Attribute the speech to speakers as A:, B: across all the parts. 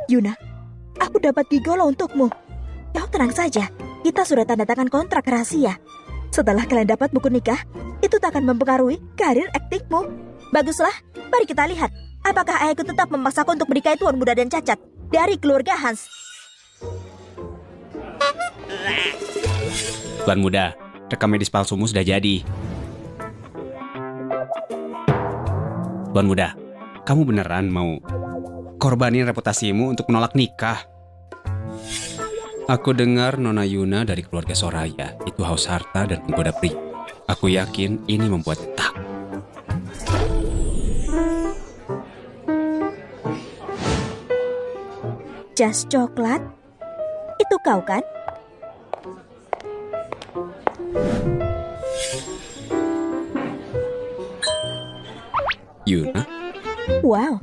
A: Yuna, aku dapat gigolo untukmu. Kau tenang saja, kita sudah tanda tangan kontrak rahasia. Setelah kalian dapat buku nikah, itu tak akan mempengaruhi karir aktingmu. Baguslah, mari kita lihat. Apakah ayahku tetap memaksaku untuk menikahi tuan muda dan cacat dari keluarga Hans?
B: Tuan muda, rekam medis palsumu sudah jadi. Tuan muda, kamu beneran mau korbanin reputasimu untuk menolak nikah? Aku dengar Nona Yuna dari keluarga Soraya itu haus harta dan menggoda pria. Aku yakin ini membuat takut.
A: Jas coklat? Itu kau kan?
B: Yuna?
A: Wow,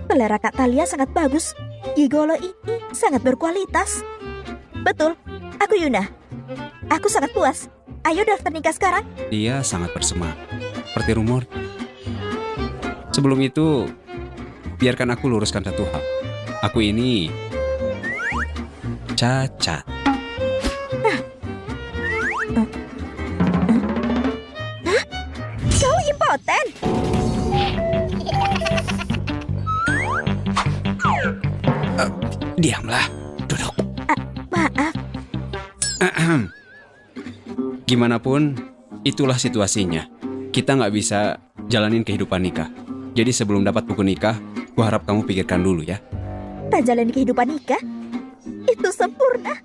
A: selera Kak Talia sangat bagus. Gigolo ini sangat berkualitas. Betul, aku Yuna. Aku sangat puas. Ayo daftar nikah sekarang.
B: Dia sangat bersemangat, seperti rumor. Sebelum itu, biarkan aku luruskan satu hal. Aku ini cacat.
A: Kau impoten?
B: Diamlah, duduk.
A: Maaf,
B: Gimana pun, itulah situasinya. Kita nggak bisa jalanin kehidupan nikah. Jadi sebelum dapat buku nikah, aku harap kamu pikirkan dulu ya.
A: tak jalani kehidupan nikah? Itu sempurna.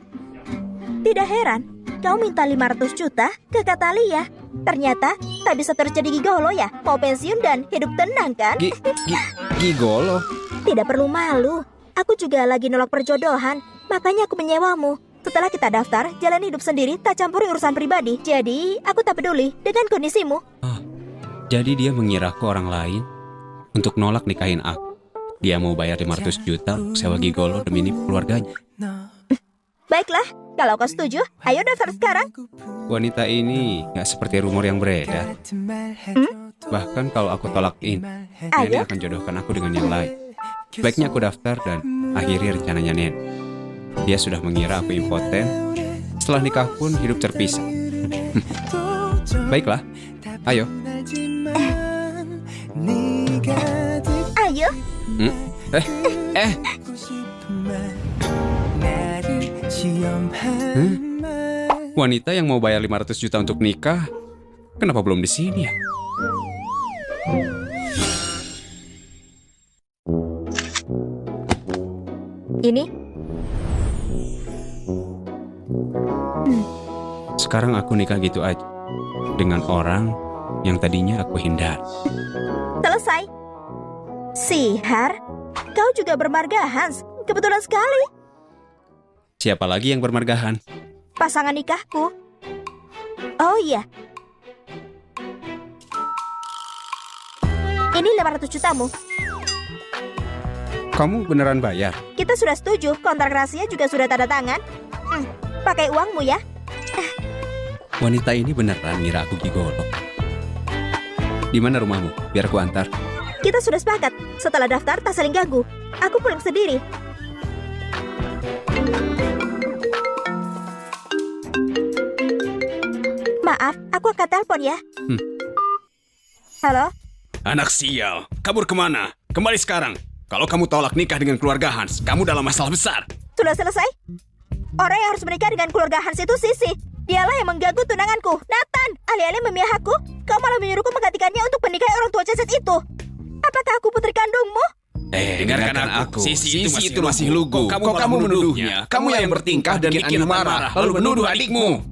A: Tidak heran, kau minta 500 juta ke Kak Talia. Ternyata tak bisa terjadi gigolo ya. Mau pensiun dan hidup tenang kan?
B: Gigolo?
A: Tidak perlu malu. Aku juga lagi nolak perjodohan. Makanya aku menyewamu. Setelah kita daftar, jalan hidup sendiri, tak campuri urusan pribadi. Jadi, aku tak peduli dengan kondisimu.
B: Jadi dia mengira aku orang lain untuk nolak nikahin aku. Dia mau bayar 500 juta untuk sewa gigolo demi nipu keluarganya.
A: Baiklah, kalau kau setuju, ayo daftar sekarang.
B: Wanita ini nggak seperti rumor yang beredar. Bahkan kalau aku tolak ini, Nenek akan jodohkan aku dengan yang lain. Baiknya aku daftar dan akhiri rencananya Nenek. Dia sudah mengira aku impoten. Setelah nikah pun hidup terpisah. Baiklah, ayo.
A: Ayo.
B: Wanita yang mau bayar 500 juta untuk nikah, kenapa belum di sini ya?
A: Ini?
B: Sekarang aku nikah gitu aja dengan orang yang tadinya aku hindar.
A: Selesai. Sihar, kau juga bermarga Hans. Kebetulan sekali.
B: Siapa lagi yang bermargahan?
A: Pasangan nikahku. Oh iya. Ini 500 jutamu.
B: Kamu beneran bayar?
A: Kita sudah setuju, kontrak rahasia juga sudah tanda tangan. Pakai uangmu ya.
B: Wanita ini beneran ngira aku gigolo. Di mana rumahmu? Biar aku antar.
A: Kita sudah sepakat. Setelah daftar, tak saling ganggu. Aku pulang sendiri. Maaf, aku akan telepon ya. Halo?
B: Anak sial, kabur kemana? Kembali sekarang. Kalau kamu tolak nikah dengan keluarga Hans, kamu dalam masalah besar.
A: Sudah selesai? Orang yang harus menikah dengan keluarga Hans itu Sisi. Dialah yang mengganggu tunanganku. Nathan, alih-alih memihak aku, kau malah menyuruhku menggantikannya untuk menikahi orang tua cacat itu. Apakah aku putri kandungmu?
B: Dengarkan aku. Sisi itu masih lugu. Kok kamu menuduhnya? Kamu yang bertingkah dan bikin marah, lalu menuduh adikmu.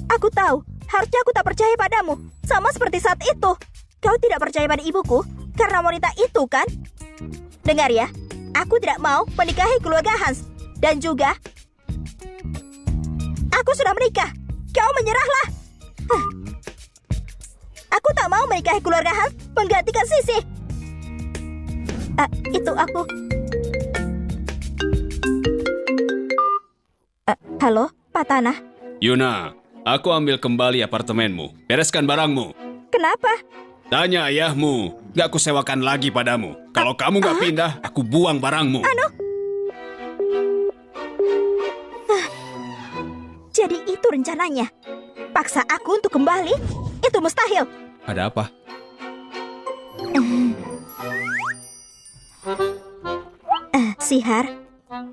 A: Aku tahu, harusnya aku tak percaya padamu. Sama seperti saat itu. Kau tidak percaya pada ibuku karena wanita itu kan? Dengar ya, aku tidak mau menikahi keluarga Hans. Dan juga, aku sudah menikah. Kau menyerahlah. Aku tak mau menikahi keluarga Hans menggantikan Sisi. Itu aku. Halo, Pak Tanah.
B: Yuna, aku ambil kembali apartemenmu. Bereskan barangmu.
A: Kenapa?
B: Tanya ayahmu. Gak aku sewakan lagi padamu. Kalau kamu gak pindah, aku buang barangmu.
A: Jadi itu rencananya. Paksa aku untuk kembali? Itu mustahil.
B: Ada apa?
A: Sihar,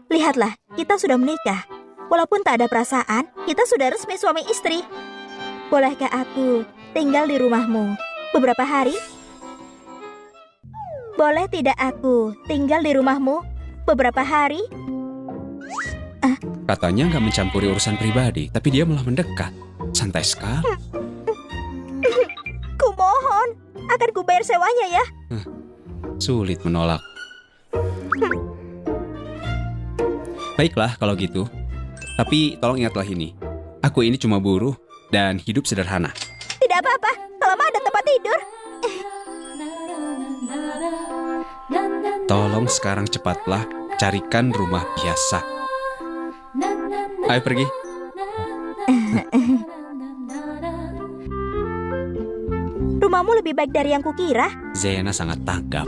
A: lihatlah, kita sudah menikah. Walaupun tak ada perasaan, kita sudah resmi suami istri. Bolehkah aku tinggal di rumahmu beberapa hari? Boleh tidak aku tinggal di rumahmu beberapa hari?
B: Katanya nggak mencampuri urusan pribadi, tapi dia malah mendekat. Santai sekali.
A: Kumohon, akan kubayar sewanya ya.
B: Sulit menolak. Baiklah kalau gitu. Tapi tolong ingatlah ini. Aku ini cuma buruh dan hidup sederhana.
A: Tidak apa-apa, kalau mau ada tempat tidur.
B: Tolong sekarang cepatlah carikan rumah biasa. Ayo pergi.
A: Rumahmu lebih baik dari yang kukira.
B: Zena sangat tanggap.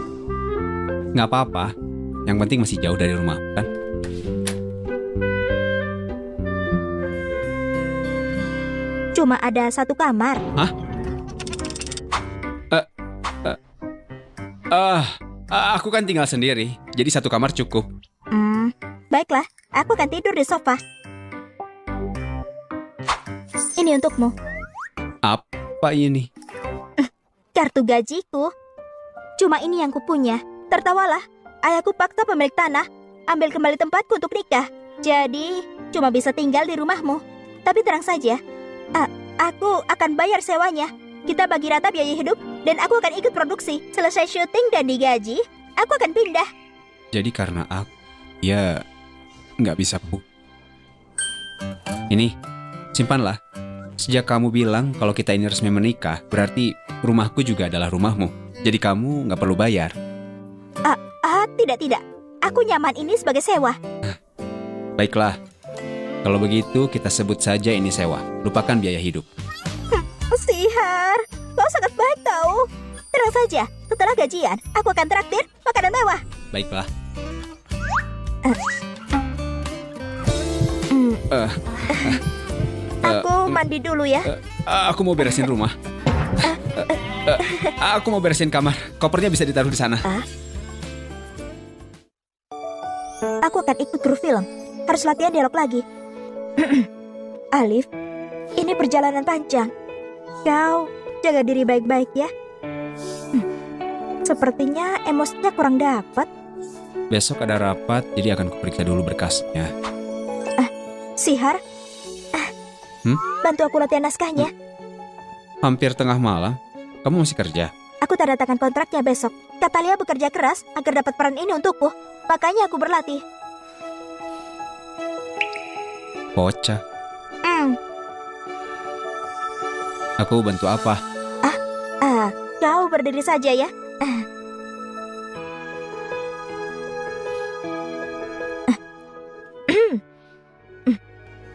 B: Nggak apa-apa. Yang penting masih jauh dari rumah, kan?
A: Cuma ada satu kamar.
B: Hah? Aku kan tinggal sendiri, jadi satu kamar cukup.
A: Baiklah, aku akan tidur di sofa. Ini untukmu.
B: Apa ini?
A: Kartu gajiku. Cuma ini yang kupunya. Tertawalah, ayahku paksa pemilik tanah ambil kembali tempatku untuk nikah. Jadi, cuma bisa tinggal di rumahmu. Tapi tenang saja, aku akan bayar sewanya. Kita bagi rata biaya hidup, dan aku akan ikut produksi. Selesai syuting dan digaji, aku akan pindah.
B: Jadi karena aku, ya nggak bisa Ini, simpanlah. Sejak kamu bilang kalau kita ini resmi menikah, berarti rumahku juga adalah rumahmu. Jadi kamu nggak perlu bayar.
A: Tidak. Aku nyaman ini sebagai sewa.
B: Baiklah. Kalau begitu, kita sebut saja ini sewa. Lupakan biaya hidup.
A: Sihar, kau sangat baik tahu. Tenang saja, setelah gajian, aku akan traktir makanan mewah.
B: Baiklah.
A: Aku mandi dulu ya.
B: Aku mau beresin rumah. Aku mau beresin kamar. Kopernya bisa ditaruh di sana.
A: Aku akan ikut kru film. Harus latihan dialog lagi. Alif, ini perjalanan panjang. Kau jaga diri baik-baik ya. Sepertinya emosinya kurang dapat.
B: Besok ada rapat, jadi akan kuperiksa dulu berkasnya.
A: Sihar, bantu aku latihan naskahnya.
B: Hampir tengah malam. Kamu masih kerja?
A: Aku tanda tangan kontraknya besok. Katalia bekerja keras agar dapat peran ini untukku. Makanya aku berlatih.
B: Bocah. Aku bantu apa?
A: Kau berdiri saja ya.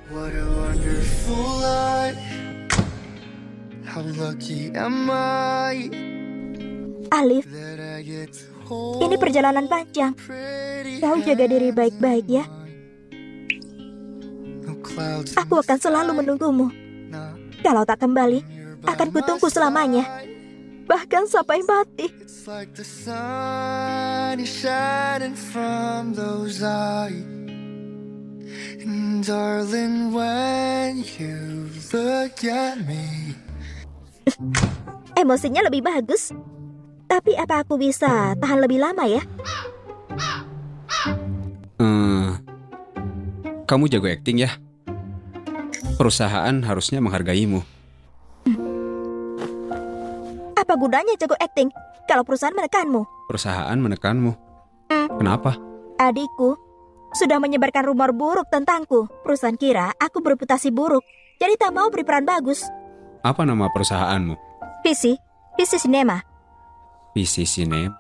C: What a wonderful life. How lucky am I
A: Alif,
C: that I get to hold
A: ini perjalanan panjang.
C: pretty
A: Kau jaga diri
C: hands
A: baik-baik ya.
C: No clouds
A: Aku akan selalu menunggumu. Kalau tak kembali, akan kutunggu selamanya. Bahkan sampai mati.
C: It's like the sun is shining from those eyes. And darling, when you look at me,
A: Emosinya lebih bagus. Tapi apa aku bisa tahan lebih lama ya?
B: Kamu jago akting ya? Perusahaan harusnya menghargaimu.
A: Apa gunanya jago akting kalau perusahaan menekanmu?
B: Perusahaan menekanmu. Kenapa?
A: Adikku sudah menyebarkan rumor buruk tentangku. Perusahaan kira aku bereputasi buruk, jadi tak mau beri peran bagus.
B: Apa nama perusahaanmu?
A: Visi Cinema.
B: Visi Sinem.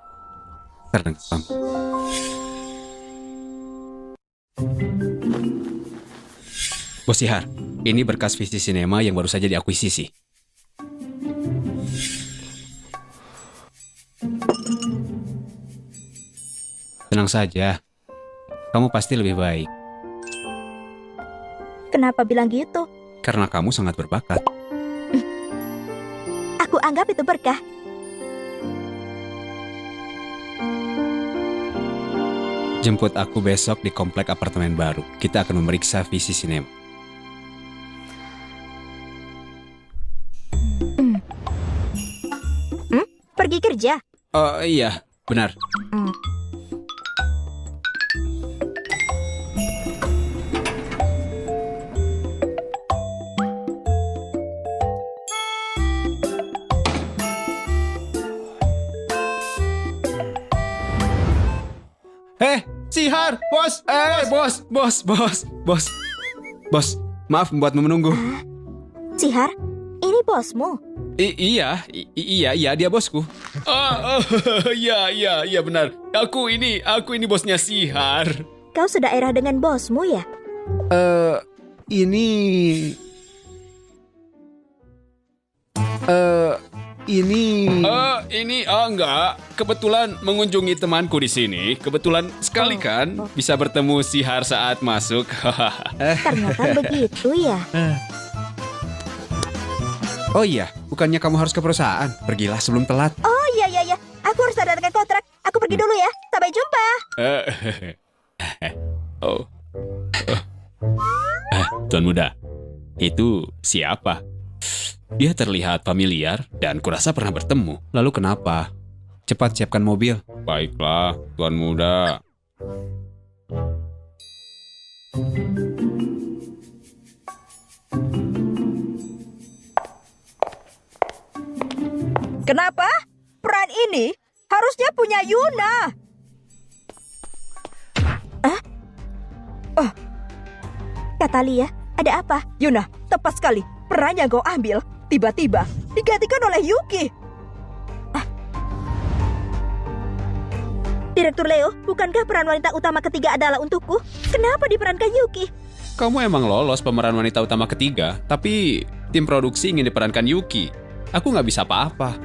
B: Terdengar. Bos Sihar, ini berkas Visi Cinema yang baru saja diakuisisi. Tenang saja, kamu pasti lebih baik.
A: Kenapa bilang gitu?
B: karena kamu sangat berbakat.
A: Aku anggap itu berkah.
B: Jemput aku besok di komplek apartemen baru. Kita akan memeriksa visi sinema.
A: Pergi kerja.
B: Oh iya, benar. Sihar, bos. Bos, maaf membuatmu menunggu.
A: Sihar, ini bosmu.
B: Iya, dia bosku. Iya, benar. Aku ini bosnya Sihar.
A: Kau sedaerah dengan bosmu ya?
B: Ini enggak. Kebetulan mengunjungi temanku di sini. Kebetulan sekali kan bisa bertemu Sihar saat masuk.
A: Ternyata begitu ya.
B: Oh iya, bukannya kamu harus ke perusahaan? Pergilah sebelum telat.
A: Oh iya. Aku harus tanda tangan kontrak. Aku pergi dulu ya. Sampai jumpa.
B: Tuan muda, itu siapa? Dia terlihat familiar dan kurasa pernah bertemu. Lalu kenapa? Cepat siapkan mobil. Baiklah, Tuan muda.
A: Kenapa? Peran ini harusnya punya Yuna. Katalia, ada apa? Yuna, tepat sekali. Peran yang kau ambil tiba-tiba digantikan oleh Yuki. Direktur Leo, bukankah peran wanita utama ketiga adalah untukku? Kenapa diperankan Yuki?
B: Kamu emang lolos pemeran wanita utama ketiga, tapi tim produksi ingin diperankan Yuki. Aku nggak bisa apa-apa.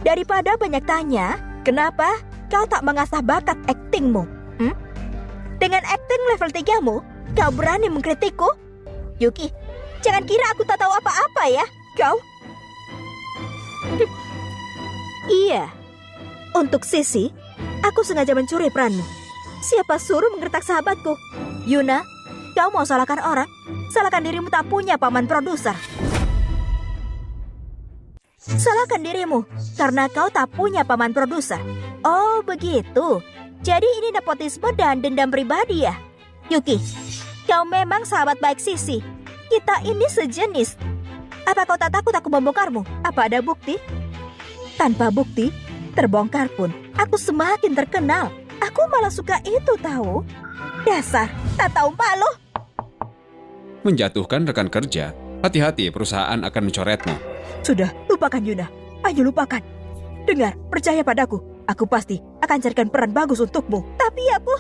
A: Daripada banyak tanya, kenapa kau tak mengasah bakat aktingmu? Dengan akting level 3-mu, kau berani mengkritikku? Yuki, jangan kira aku tak tahu apa-apa ya, kau. Iya, untuk Sisi, aku sengaja mencuri peranmu. Siapa suruh menggertak sahabatku? Yuna, kau mau salahkan orang? Salahkan dirimu tak punya paman produser. Salahkan dirimu, karena kau tak punya paman produser. Oh, begitu. Jadi ini nepotisme dan dendam pribadi ya? Yuki, kau memang sahabat baik Sisi. Kita ini sejenis. Apa kau tak takut aku membongkarmu? Apa ada bukti? Tanpa bukti, terbongkar pun, aku semakin terkenal. Aku malah suka itu tahu. Dasar, tak tahu malu.
B: Menjatuhkan rekan kerja. Hati-hati, perusahaan akan mencoretmu.
A: Sudah, lupakan Yuna. Ayo lupakan. Dengar, percaya padaku. Aku pasti akan carikan peran bagus untukmu. Tapi aku...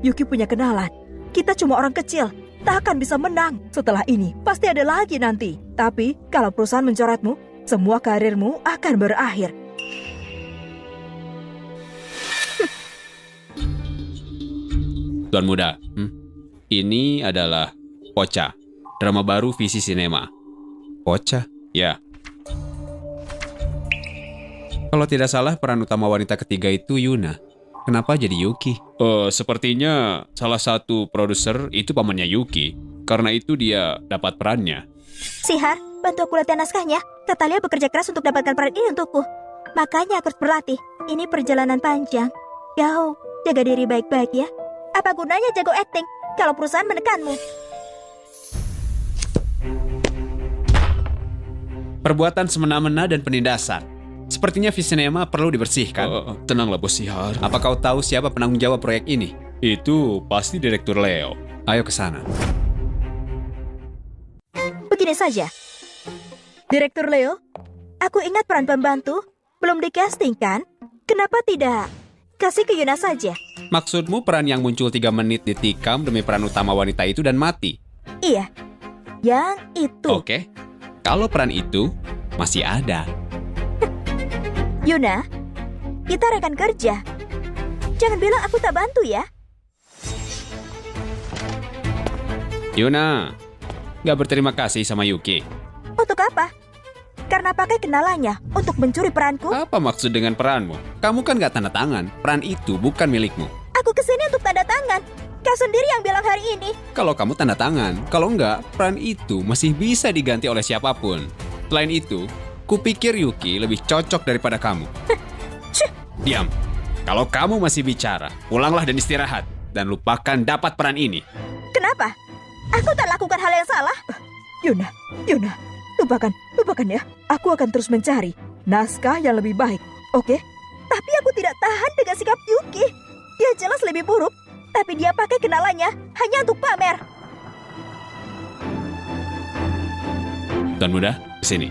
A: Yuki punya kenalan. Kita cuma orang kecil. Tak akan bisa menang. Setelah ini, pasti ada lagi nanti. Tapi, kalau perusahaan mencoretmu, semua karirmu akan berakhir.
B: Tuan muda, ini adalah Pocha, drama baru visi sinema. Pocha? Ya. Kalau tidak salah, peran utama wanita ketiga itu Yuna. Kenapa jadi Yuki? Sepertinya salah satu produser itu pamannya Yuki. Karena itu dia dapat perannya.
A: Sihar, bantu aku latihan naskahnya. Katalia bekerja keras untuk dapatkan peran ini untukku. Makanya aku harus berlatih. Ini perjalanan panjang. Kau jaga diri baik-baik ya. Apa gunanya jago akting kalau perusahaan menekanmu?
B: Perbuatan semena-mena dan penindasan. Sepertinya Visinema perlu dibersihkan. Tenanglah Bos Sihar. Apa kau tahu siapa penanggung jawab proyek ini? Itu pasti Direktur Leo. Ayo ke sana.
A: Begini saja. Direktur Leo, aku ingat peran pembantu belum di-casting kan? Kenapa tidak kasih ke Yuna saja?
B: Maksudmu peran yang muncul 3 menit di tikam demi peran utama wanita itu dan mati?
A: Iya, yang itu.
B: Oke, kalau peran itu masih ada.
A: Yuna, kita rekan kerja. Jangan bilang aku tak bantu ya.
B: Yuna, Nggak berterima kasih sama Yuki.
A: Untuk apa? Karena pakai kenalannya untuk mencuri peranku?
B: Apa maksud dengan peranmu? Kamu kan nggak tanda tangan. Peran itu bukan milikmu.
A: Aku kesini untuk tanda tangan. Kau sendiri yang bilang hari ini.
B: Kalau kamu tanda tangan, kalau enggak, peran itu masih bisa diganti oleh siapapun. Selain itu, kupikir Yuki lebih cocok daripada kamu. Diam. Kalau kamu masih bicara, pulanglah dan istirahat. Dan lupakan dapat peran ini.
A: Kenapa? Aku tak lakukan hal yang salah. Yuna, lupakan ya. Aku akan terus mencari naskah yang lebih baik, oke? Tapi aku tidak tahan dengan sikap Yuki. Dia jelas lebih buruk, tapi dia pakai kenalannya hanya untuk pamer.
B: Tuan Muda, kesini.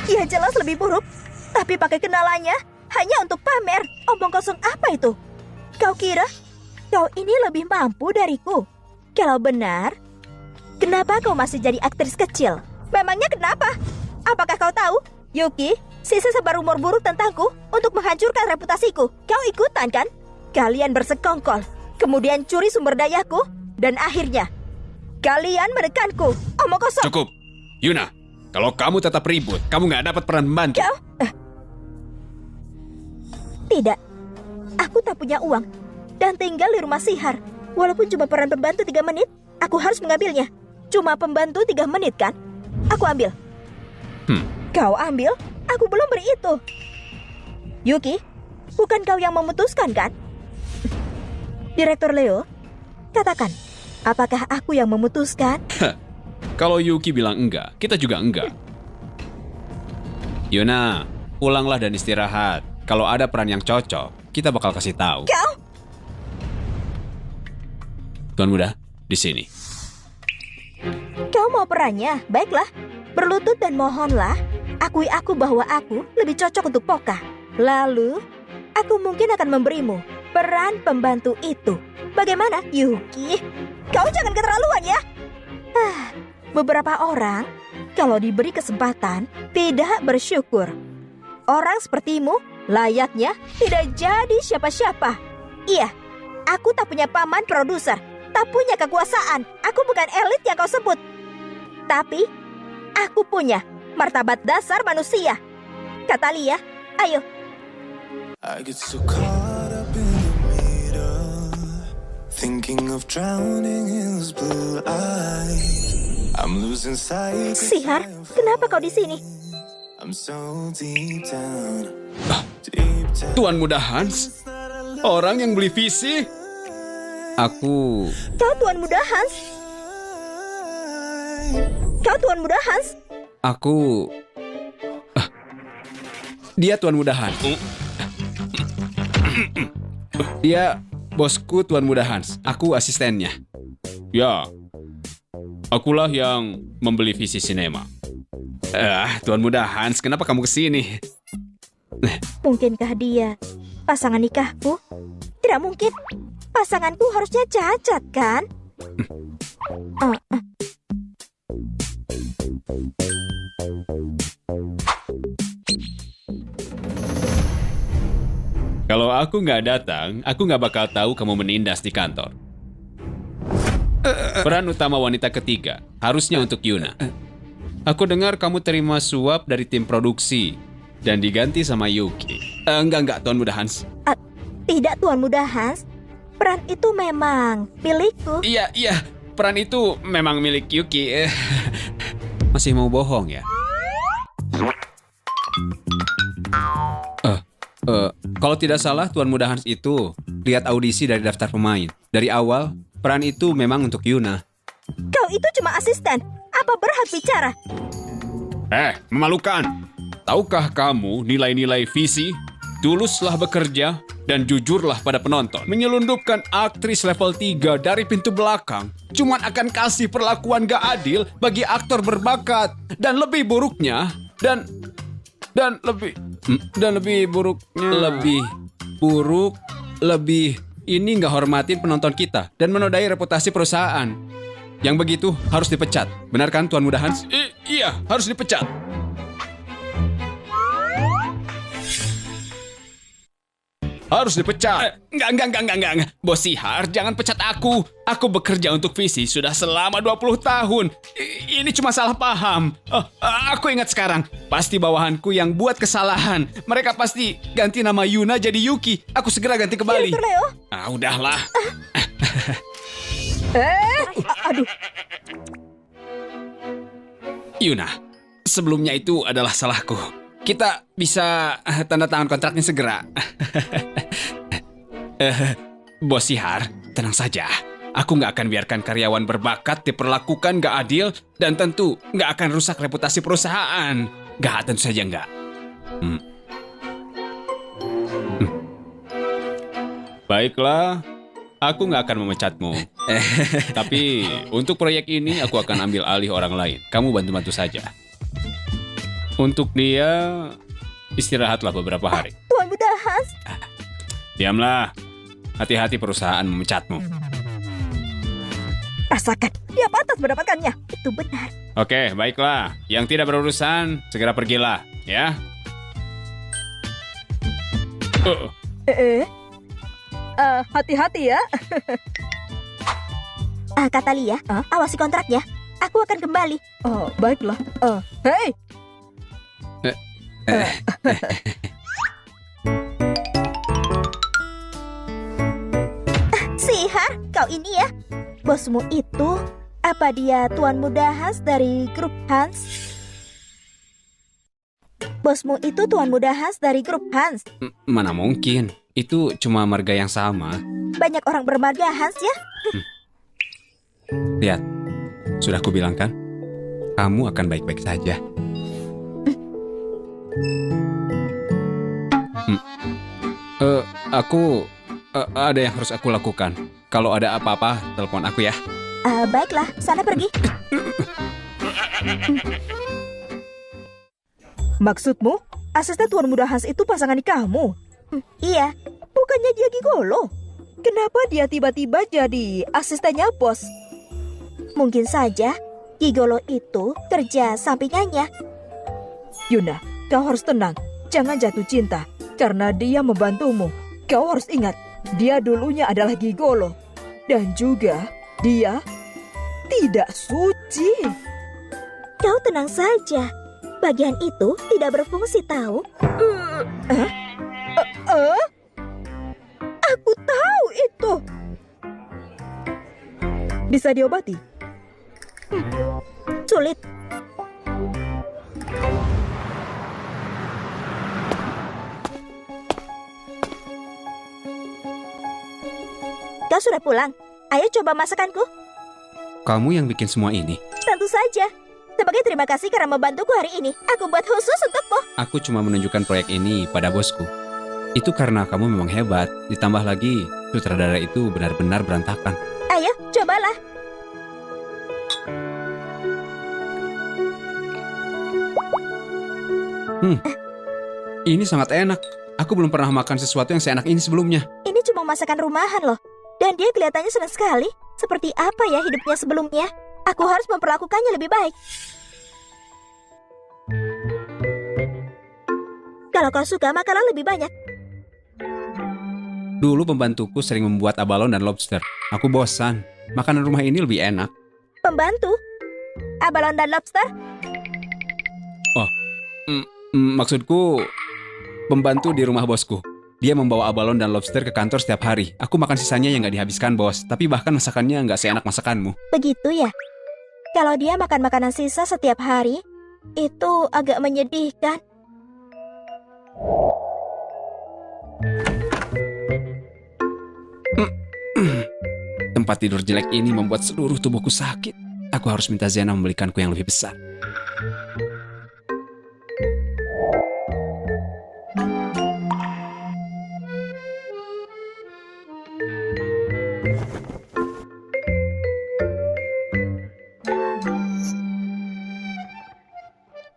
A: Dia jelas lebih buruk, tapi pakai kenalannya hanya untuk pamer. Omong kosong apa itu? Kau kira kau ini lebih mampu dariku? Kalau benar, kenapa kau masih jadi aktris kecil? Memangnya kenapa? Apakah kau tahu, Yuki, Sisi sebar rumor buruk tentangku untuk menghancurkan reputasiku. Kau ikutan kan? Kalian bersekongkol, kemudian curi sumber dayaku, dan akhirnya kalian menekanku. Omong kosong.
B: Cukup, Yuna. Kalau kamu tetap ribut, kamu nggak dapat peran membantu.
A: Kau? Tidak. Aku tak punya uang dan tinggal di rumah Sihar. Walaupun cuma peran pembantu 3 menit, aku harus mengambilnya. Cuma pembantu 3 menit kan? Aku ambil. Kau ambil? Aku belum beri itu. Yuki, bukan kau yang memutuskan kan? Direktur Leo, katakan, apakah aku yang memutuskan?
B: Kalau Yuki bilang enggak, kita juga enggak. Yuna, pulanglah dan istirahat. Kalau ada peran yang cocok, kita bakal kasih tahu.
A: Kau?
B: Tuan Muda, di sini.
A: Kau mau perannya? Baiklah. Berlutut dan mohonlah. Akui aku bahwa aku lebih cocok untuk Poka. Lalu, aku mungkin akan memberimu peran pembantu itu. Bagaimana, Yuki? Kau jangan keterlaluan ya. Beberapa orang, kalau diberi kesempatan, tidak bersyukur. Orang sepertimu layaknya tidak jadi siapa-siapa. Iya, aku tak punya paman produser, tak punya kekuasaan. Aku bukan elit yang kau sebut. Tapi, aku punya martabat dasar manusia. Kata Lia, ayo.
C: I get so caught up in the middle, thinking of drowning in those blue eyes. I'm losing sight.
A: Sihar, kenapa kau di sini?
C: I'm so deep down.
B: Tuan Muda Hans, orang yang beli visi. Aku...
A: Kau Tuan Muda Hans? Kau Tuan Muda Hans?
B: Aku... Dia Tuan Muda Hans. Dia bosku Tuan Muda Hans. Aku asistennya. Ya, akulah yang membeli visi sinema. Tuan Muda Hans, kenapa kamu kesini?
A: Mungkinkah dia pasangan nikahku? Tidak mungkin. Pasanganku harusnya cacat, kan?
B: Kalau aku nggak datang, aku nggak bakal tahu kamu menindas di kantor. Peran utama wanita ketiga harusnya untuk Yuna. Aku dengar kamu terima suap dari tim produksi dan diganti sama Yuki. Enggak, Tuan Muda Hans.
A: Tidak, Tuan Muda Hans. Peran itu memang milikku.
B: Iya, peran itu memang milik Yuki. Masih mau bohong ya? Kalau tidak salah, Tuan Muda Hans itu lihat audisi dari daftar pemain. Dari awal, peran itu memang untuk Yuna.
A: Kau itu cuma asisten. Apa berhak bicara?
B: Memalukan. Tahukah kamu nilai-nilai visi? Tuluslah bekerja dan jujurlah pada penonton. Menyelundupkan aktris level 3 dari pintu belakang cuman akan kasih perlakuan gak adil bagi aktor berbakat. Dan lebih buruknya, dan lebih buruk, ini nggak hormatin penonton kita dan menodai reputasi perusahaan. Yang begitu harus dipecat. Benar kan, Tuan Muda Hans? Iya, harus dipecat.
D: harus dipecat.
B: Enggak. Bos Sihar, jangan pecat aku. Aku bekerja untuk Visi sudah selama 20 tahun. Ini cuma salah paham. Aku ingat sekarang. Pasti bawahanku yang buat kesalahan. Mereka pasti ganti nama Yuna jadi Yuki. Aku segera ganti kembali.
A: Direktur Leo.
B: Udahlah.
A: Aduh.
B: Yuna, sebelumnya itu adalah salahku. Kita bisa tanda tangan kontraknya segera. Bos Sihar, tenang saja. Aku nggak akan biarkan karyawan berbakat diperlakukan nggak adil dan tentu nggak akan rusak reputasi perusahaan. Nggak, tentu saja nggak. Baiklah, aku nggak akan memecatmu. Tapi untuk proyek ini aku akan ambil alih orang lain. Kamu bantu-bantu saja. Untuk dia, istirahatlah beberapa hari.
A: Tuan Muda Hans.
B: Diamlah. Hati-hati perusahaan memecatmu.
A: Rasakan, dia pantas mendapatkannya. Itu benar.
B: Oke, baiklah. Yang tidak berurusan, segera pergilah, ya.
A: Hati-hati ya. Kata Lia, awasi kontraknya. Aku akan kembali. Oh, baiklah. Hei. Sihar, kau ini ya. Bosmu itu, apa dia Tuan Muda Hans dari grup Hans? Bosmu itu Tuan Muda Hans dari grup Hans.
B: Mana mungkin? Itu cuma marga yang sama.
A: Banyak orang bermarga Hans ya.
B: Lihat, sudah aku bilang kan? Kamu akan baik-baik saja. Aku ada yang harus aku lakukan. Kalau ada apa-apa, telepon aku ya.
A: Baiklah, sana pergi. Maksudmu, asisten Tuan Muda Hans itu pasangan kamu? Iya. Bukannya dia gigolo? Kenapa dia tiba-tiba jadi asistennya bos? Mungkin saja gigolo itu kerja sampingannya. Yuna, kau harus tenang. Jangan jatuh cinta karena dia membantumu. Kau harus ingat, dia dulunya adalah gigolo. Dan juga dia tidak suci. Kau tenang saja. Bagian itu tidak berfungsi tahu. Aku tahu itu. Bisa diobati? Sulit. Kau sudah pulang? Ayo coba masakanku.
B: Kamu yang bikin semua ini?
A: Tentu saja. Sebagai terima kasih karena membantuku hari ini, aku buat khusus untukmu.
B: Aku cuma menunjukkan proyek ini pada bosku. Itu karena kamu memang hebat. Ditambah lagi, sutradara itu benar-benar berantakan.
A: Ayo, cobalah.
B: Ini sangat enak. Aku belum pernah makan sesuatu yang seenak ini sebelumnya.
A: Ini cuma masakan rumahan loh. Dan dia kelihatannya senang sekali. Seperti apa ya hidupnya sebelumnya? Aku harus memperlakukannya lebih baik. Kalau kau suka, makalah lebih banyak.
B: Dulu pembantuku sering membuat abalon dan lobster. Aku bosan. Makanan rumah ini lebih enak.
A: Pembantu? Abalon dan lobster?
B: Maksudku, pembantu di rumah bosku. Dia membawa abalon dan lobster ke kantor setiap hari. Aku makan sisanya yang nggak dihabiskan, bos. Tapi bahkan masakannya nggak seenak masakanmu.
A: Begitu ya? Kalau dia makan makanan sisa setiap hari, itu agak menyedihkan.
B: Tempat tidur jelek ini membuat seluruh tubuhku sakit. Aku harus minta Zena membelikanku yang lebih besar.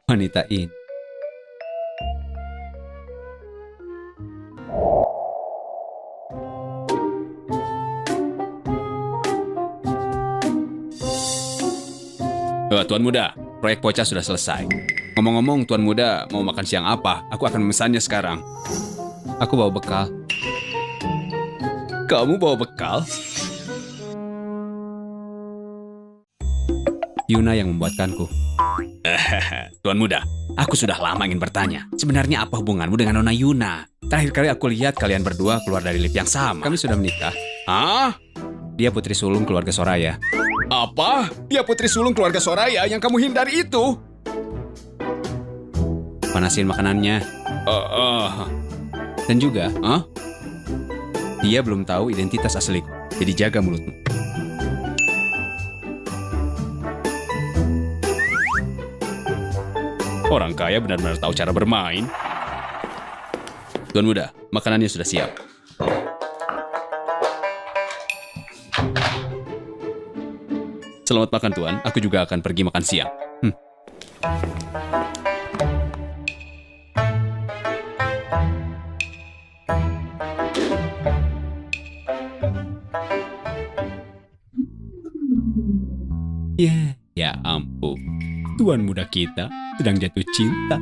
B: Wanita ini. Tuan Muda, proyek Poca sudah selesai. Ngomong-ngomong, Tuan Muda mau makan siang apa? Aku akan memesannya sekarang. Aku bawa bekal. Kamu bawa bekal? Yuna yang membuatkanku. Tuan muda, aku sudah lama ingin bertanya. Sebenarnya apa hubunganmu dengan Nona Yuna? Terakhir kali aku lihat kalian berdua keluar dari lift yang sama. Kami sudah menikah. Hah? Dia putri sulung keluarga Soraya. Apa? Dia putri sulung keluarga Soraya yang kamu hindari itu? Panasin makanannya. Dan juga, dia belum tahu identitas asliku. Jadi jaga mulutmu. Orang kaya benar-benar tahu cara bermain. Tuan muda, makanannya sudah siap. Selamat makan, Tuan. Aku juga akan pergi makan siang. Ya ampun. Tuan muda kita sedang jatuh cinta.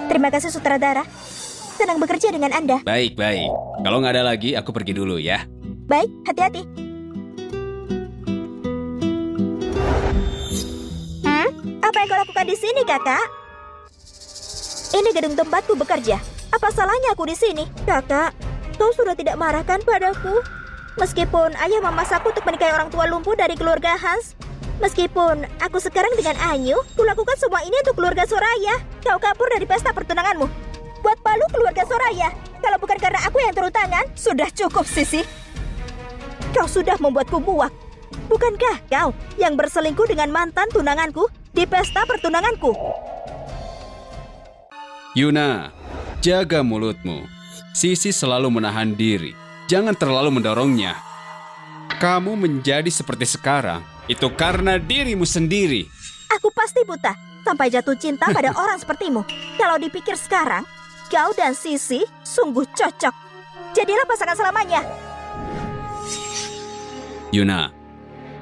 A: Terima kasih sutradara. Senang bekerja dengan Anda.
B: Baik. Kalau nggak ada lagi, aku pergi dulu ya.
A: Baik, hati-hati. Apa yang kau lakukan di sini, kakak? Ini gedung tempatku bekerja. Apa salahnya aku di sini? Kakak, kau sudah tidak marah kan padaku? Meskipun ayah memasakku untuk menikahi orang tua lumpuh dari keluarga Hans. Meskipun aku sekarang dengan Anyu, kulakukan semua ini untuk keluarga Soraya. Kau kabur dari pesta pertunanganmu. Buat malu keluarga Soraya. Kalau bukan karena aku yang turun tangan, sudah cukup, Sisi. Kau sudah membuatku muak. Bukankah kau yang berselingkuh dengan mantan tunanganku di pesta pertunanganku?
B: Yuna, jaga mulutmu. Sisi selalu menahan diri. Jangan terlalu mendorongnya. Kamu menjadi seperti sekarang, itu karena dirimu sendiri.
A: Aku pasti buta sampai jatuh cinta pada orang sepertimu. Kalau dipikir sekarang, kau dan Sisi sungguh cocok. Jadilah pasangan selamanya.
B: Yuna,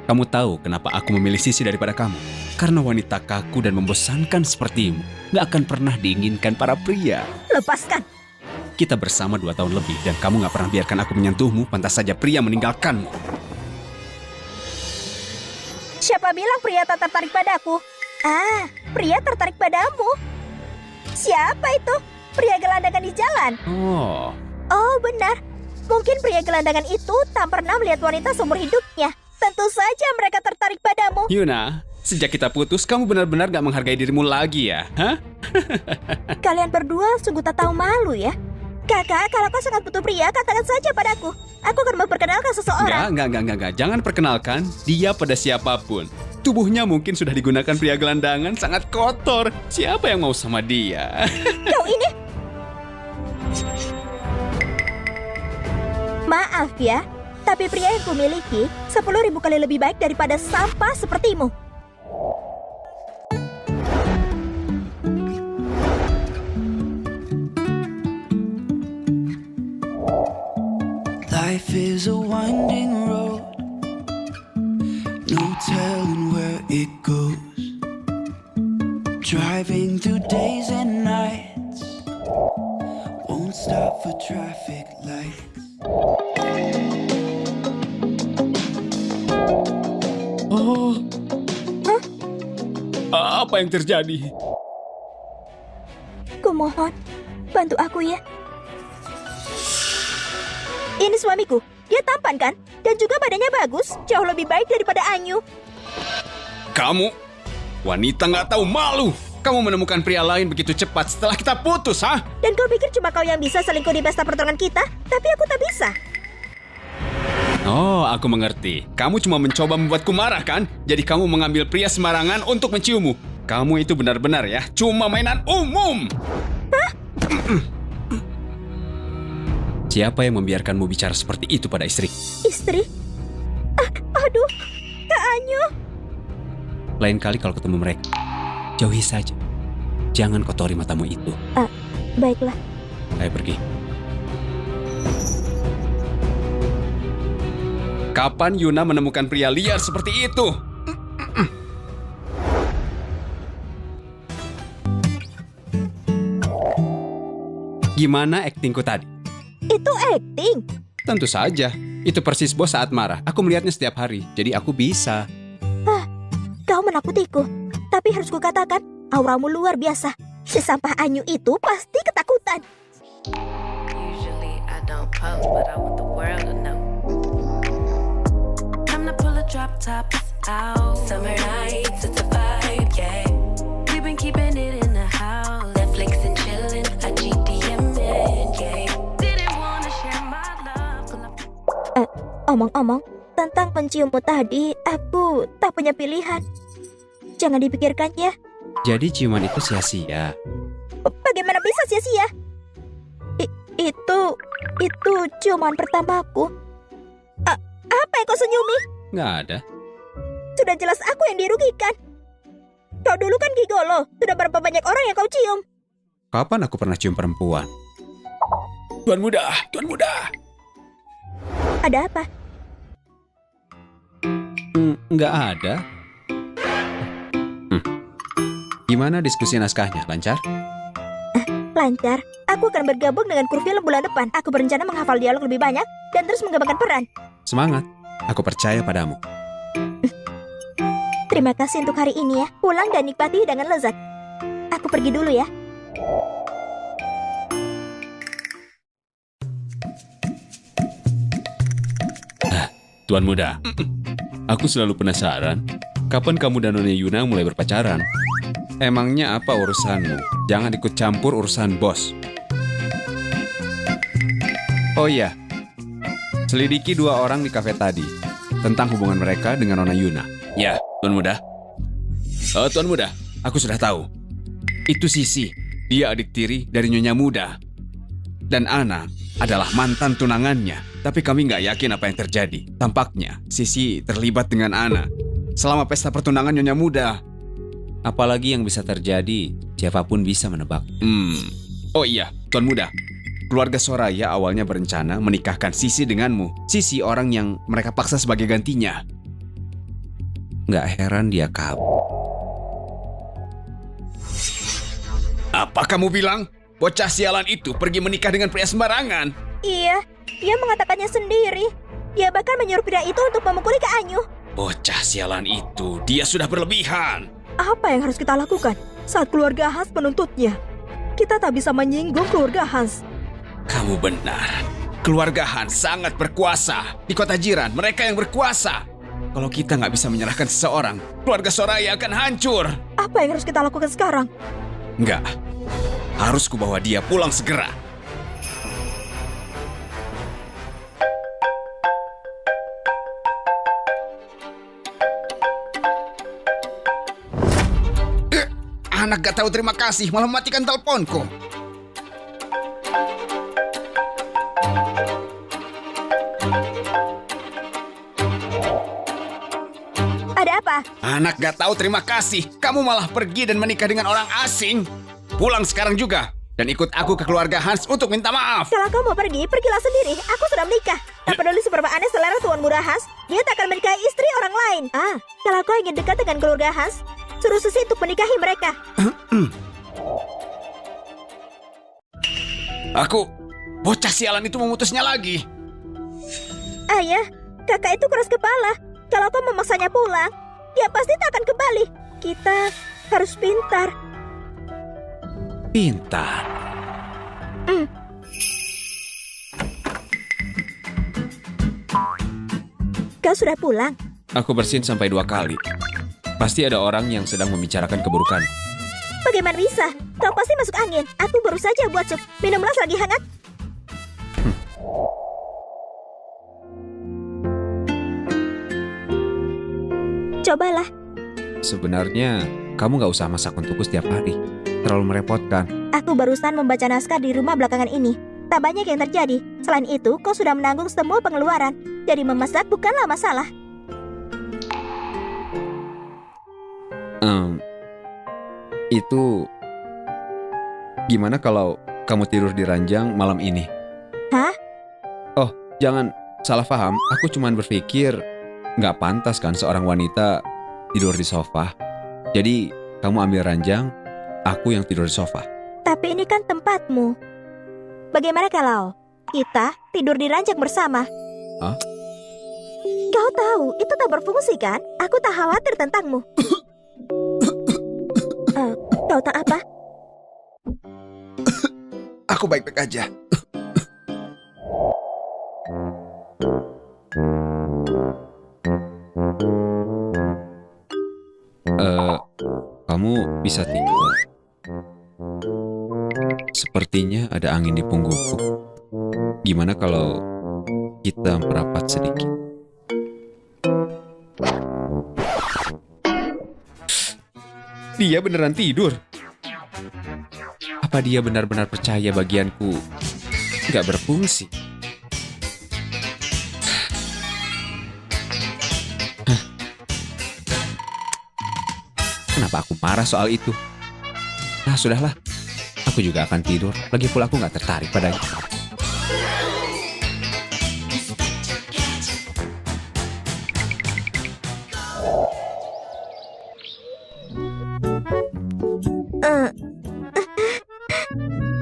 B: kamu tahu kenapa aku memilih Sisi daripada kamu? Karena wanita kaku dan membosankan sepertimu gak akan pernah diinginkan para pria.
A: Lepaskan.
B: Kita bersama 2 tahun lebih dan kamu gak pernah biarkan aku menyentuhmu, pantas saja pria meninggalkanmu.
A: Siapa bilang pria tak tertarik padaku? Pria tertarik padamu? Siapa itu? Pria gelandangan di jalan? Oh, benar. Mungkin pria gelandangan itu tak pernah melihat wanita seumur hidupnya. Tentu saja mereka tertarik padamu.
B: Yuna, sejak kita putus, kamu benar-benar gak menghargai dirimu lagi ya? Hah?
A: Kalian berdua sungguh tak tahu malu ya. Kakak, kalau kau sangat butuh pria, katakan saja padaku. Aku akan memperkenalkan seseorang.
B: Enggak. Jangan perkenalkan dia pada siapapun. Tubuhnya mungkin sudah digunakan pria gelandangan, sangat kotor. Siapa yang mau sama dia?
A: Kau ini... Maaf ya, tapi pria yang kumiliki 10.000 kali lebih baik daripada sampah sepertimu.
D: Life is a winding road, no telling where it goes. Driving through days and nights, won't stop for traffic lights.
B: Apa yang terjadi?
A: Kumohon, bantu aku ya. Ini suamiku. Dia tampan kan? Dan juga badannya bagus. Jauh lebih baik daripada Anyu.
B: Kamu, wanita nggak tahu malu. Kamu menemukan pria lain begitu cepat setelah kita putus, ha?
A: Dan kau pikir cuma kau yang bisa selingkuh di pesta pertunangan kita? Tapi aku tak bisa.
B: Oh, aku mengerti. Kamu cuma mencoba membuatku marah, kan? Jadi kamu mengambil pria sembarangan untuk menciummu. Kamu itu benar-benar ya, cuma mainan umum.
A: Hah?
B: Siapa yang membiarkanmu bicara seperti itu pada istri?
A: Istri? Aduh, Kak Anyu.
B: Lain kali kalau ketemu mereka, jauhi saja. Jangan kotori matamu itu.
A: Baiklah.
B: Ayo pergi. Kapan Yuna menemukan pria liar seperti itu? Gimana aktingku tadi?
A: Itu acting.
B: Tentu saja. Itu persis bos saat marah. Aku melihatnya setiap hari, jadi aku bisa.
A: Kau menakutiku. Tapi harus kukatakan, auramu luar biasa. Si sampah Anyu itu pasti ketakutan.
E: Usually I don't post, but I want the world to know. Time to pull a drop top out. Summer nights, it's a vibe, yeah. We've been keeping it in the house. Netflix and chillin', I GDM it, yeah. Didn't wanna share my love.
A: Omong-omong, tentang menciummu tadi, aku tak punya pilihan. Jangan dipikirkan ya.
B: Jadi ciuman itu sia-sia.
A: Bagaimana bisa sia-sia? Itu ciuman pertamaku. Apa yang kau senyumi?
B: Nggak ada.
A: Sudah jelas aku yang dirugikan. Kau dulu kan gigolo. Sudah berapa banyak orang yang kau cium?
B: Kapan aku pernah cium perempuan? Tuan muda, tuan muda.
A: Ada apa?
B: Nggak ada. Gimana diskusi naskahnya, lancar?
A: Lancar. Aku akan bergabung dengan Kurfilm bulan depan. Aku berencana menghafal dialog lebih banyak dan terus mengembangkan peran.
B: Semangat, aku percaya padamu.
A: Terima kasih untuk hari ini ya. Pulang dan nikmati hidangan lezat. Aku pergi dulu ya.
B: Tuan muda, aku selalu penasaran, kapan kamu dan Nona Yuna mulai berpacaran? Emangnya apa urusanmu? Jangan ikut campur urusan bos. Oh iya, selidiki 2 orang di kafe tadi tentang hubungan mereka dengan Nona Yuna. Ya, Tuan muda. Tuan muda, aku sudah tahu. Itu Sisi, dia adik tiri dari Nyonya Muda. Dan Ana adalah mantan tunangannya. Tapi kami nggak yakin apa yang terjadi. Tampaknya Sisi terlibat dengan Ana selama pesta pertunangan Nyonya Muda. Apalagi yang bisa terjadi, siapapun bisa menebak. Oh iya, Tuan Muda. Keluarga Soraya awalnya berencana menikahkan Sisi denganmu. Sisi orang yang mereka paksa sebagai gantinya. Nggak heran dia kabur. Apa kamu bilang? Bocah sialan itu pergi menikah dengan pria sembarangan.
A: Iya, dia mengatakannya sendiri. Dia bahkan menyuruh pria itu untuk memukuli Kak Anyu.
B: Bocah sialan itu, dia sudah berlebihan.
A: Apa yang harus kita lakukan saat keluarga Hans menuntutnya? Kita tak bisa menyinggung keluarga Hans.
B: Kamu benar. Keluarga Hans sangat berkuasa. Di kota jiran, mereka yang berkuasa. Kalau kita nggak bisa menyerahkan seseorang, keluarga Soraya akan hancur.
A: Apa yang harus kita lakukan sekarang?
B: Nggak. Harus kubawa dia pulang segera. Anak gak tahu terima kasih, malah matikan teleponku.
A: Ada apa?
B: Anak gak tahu terima kasih, kamu malah pergi dan menikah dengan orang asing. Pulang sekarang juga, dan ikut aku ke keluarga Hans untuk minta maaf.
A: Kalau kau mau pergi, pergilah sendiri. Aku sudah menikah. Tak peduli seberapa aneh selera Tuan Muda Hans, dia tak akan menikahi istri orang lain. Kalau kau ingin dekat dengan keluarga Hans, suruh Sisi untuk menikahi mereka.
B: Bocah sialan itu memutusnya lagi.
A: Ayah, kakak itu keras kepala. Kalau kau memaksanya pulang, dia pasti tak akan kembali. Kita harus pintar.
B: Pintar.
A: Kau sudah pulang?
B: Aku bersin sampai 2 kali. Pasti ada orang yang sedang membicarakan keburukan.
A: Bagaimana bisa? Kau pasti masuk angin. Aku baru saja buat sup. Minumlah lagi hangat. Cobalah.
B: Sebenarnya, kamu gak usah masak untukku setiap hari. Terlalu merepotkan.
A: Aku barusan membaca naskah di rumah belakangan ini. Tak banyak yang terjadi. Selain itu, kau sudah menanggung semua pengeluaran. Jadi memasak bukanlah masalah.
B: Itu... Gimana kalau kamu tidur di ranjang malam ini?
A: Hah?
B: Oh, jangan salah paham. Aku cuma berpikir nggak pantas kan seorang wanita tidur di sofa. Jadi kamu ambil ranjang, aku yang tidur di sofa.
A: Tapi ini kan tempatmu. Bagaimana kalau kita tidur di ranjang bersama?
B: Hah?
A: Kau tahu, itu tak berfungsi kan? Aku tak khawatir tentangmu. Kau tak apa?
F: Aku baik-baik aja.
B: Kamu bisa tidur. Sepertinya ada angin di punggungku. Gimana kalau kita merapat sedikit? Dia beneran tidur. Apa dia benar-benar percaya bagianku nggak berfungsi? Kenapa aku marah soal itu? Nah, sudahlah. Aku juga akan tidur. Lagi pula aku nggak tertarik padanya.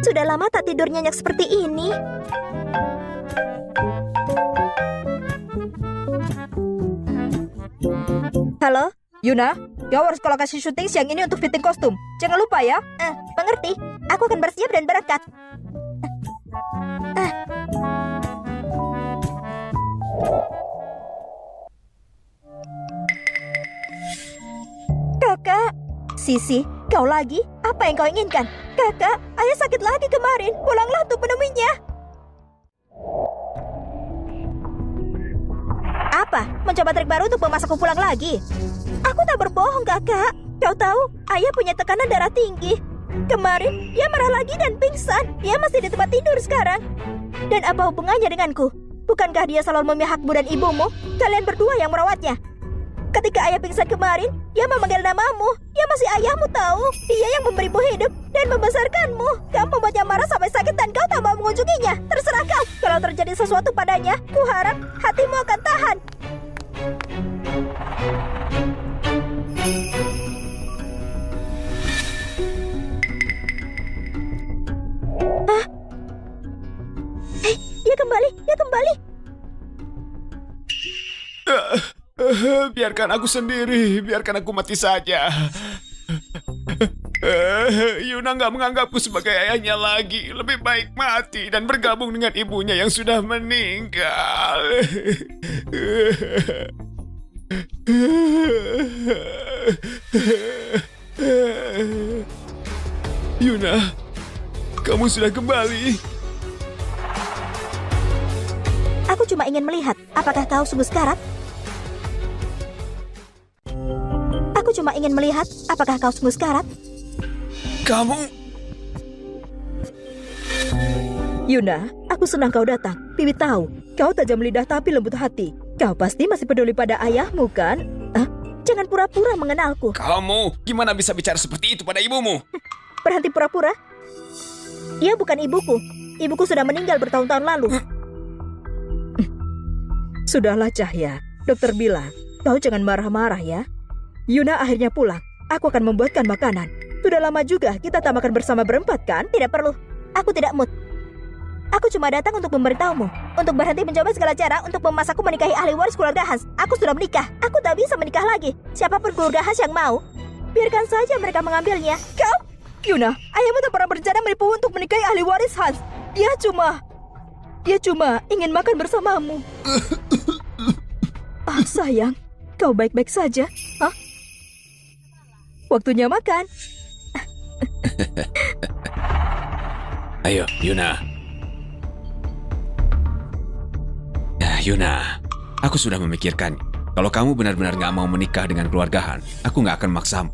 A: Sudah lama tak tidur nyenyak seperti ini. Halo, Yuna, kau harus ke lokasi syuting siang ini untuk fitting kostum. Jangan lupa ya. Mengerti. Aku akan bersiap dan berangkat. Kakak, Sisi, kau lagi? Apa yang kau inginkan? Kakak, ayah sakit lagi kemarin. Pulanglah untuk menemuinya. Apa? Mencoba trik baru untuk memasakku pulang lagi? Aku tak berbohong, kakak. Kau tahu, ayah punya tekanan darah tinggi. Kemarin, dia marah lagi dan pingsan. Dia masih di tempat tidur sekarang. Dan apa hubungannya denganku? Bukankah dia selalu memihakmu dan ibumu? Kalian berdua yang merawatnya. Ketika ayah pingsan kemarin, dia memanggil namamu. Dia masih ayahmu tahu. Dia yang memberimu hidup dan membesarkanmu. Kamu membuatnya marah sampai sakit dan kau tak mau mengunjunginya. Terserah kau. Kalau terjadi sesuatu padanya, kuharap hatimu akan tahan. Hah? Hei, dia kembali.
F: Biarkan aku sendiri, biarkan aku mati saja. Yuna nggak menganggapku sebagai ayahnya lagi. Lebih baik mati dan bergabung dengan ibunya yang sudah meninggal. Yuna, kamu sudah kembali.
A: Aku cuma ingin melihat, apakah kau sungguh sekarat? Aku cuma ingin melihat, apakah kau sungguh sekarat?
F: Kamu...
A: Yuna, aku senang kau datang. Bibi tahu, kau tajam lidah tapi lembut hati. Kau pasti masih peduli pada ayahmu, kan? Jangan pura-pura mengenalku.
F: Kamu gimana bisa bicara seperti itu pada ibumu?
A: Berhenti pura-pura. Dia bukan ibuku. Ibuku sudah meninggal bertahun-tahun lalu. Sudahlah, Cahya. Dokter bilang, kau jangan marah-marah ya. Yuna akhirnya pulang. Aku akan membuatkan makanan. Sudah lama juga kita tak makan bersama berempat, kan? Tidak perlu. Aku tidak mood. Aku cuma datang untuk memberitahumu. Untuk berhenti mencoba segala cara untuk memasakku menikahi ahli waris keluarga Hans. Aku sudah menikah. Aku tak bisa menikah lagi. Siapapun keluarga Hans yang mau, biarkan saja mereka mengambilnya. Kau? Yuna, ayahmu tak pernah berencana menipumu untuk menikahi ahli waris Hans. Dia cuma ingin makan bersamamu. Sayang, kau baik-baik saja? Hah? Waktunya makan.
F: Ayo, Yuna. Yuna, aku sudah memikirkan. Kalau kamu benar-benar gak mau menikah dengan keluarga Han, aku gak akan maksamu.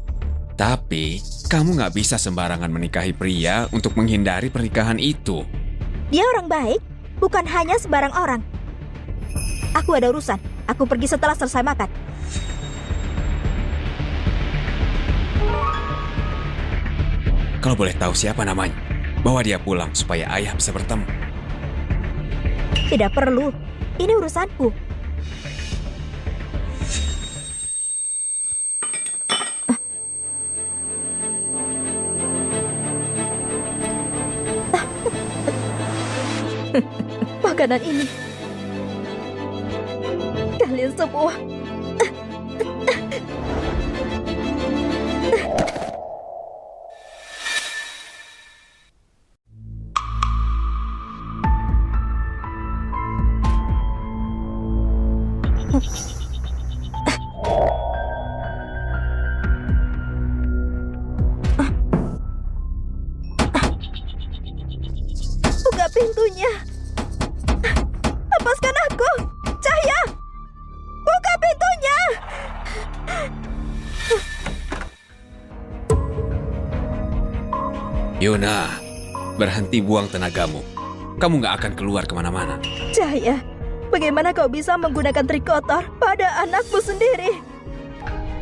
F: Tapi, kamu gak bisa sembarangan menikahi pria untuk menghindari pernikahan itu.
A: Dia orang baik, bukan hanya sembarang orang. Aku ada urusan. Aku pergi setelah selesai makan.
F: Kalau boleh tahu siapa namanya, bawa dia pulang supaya ayah bisa bertemu.
A: Tidak perlu. Ini urusanku. Makanan ini. Kalian semua. Buka pintunya. Lepaskan aku. Cahaya. Buka pintunya.
F: Yuna, berhenti buang tenagamu. Kamu nggak akan keluar kemana-mana.
A: Cahaya, bagaimana kau bisa menggunakan trik kotor pada anakmu sendiri?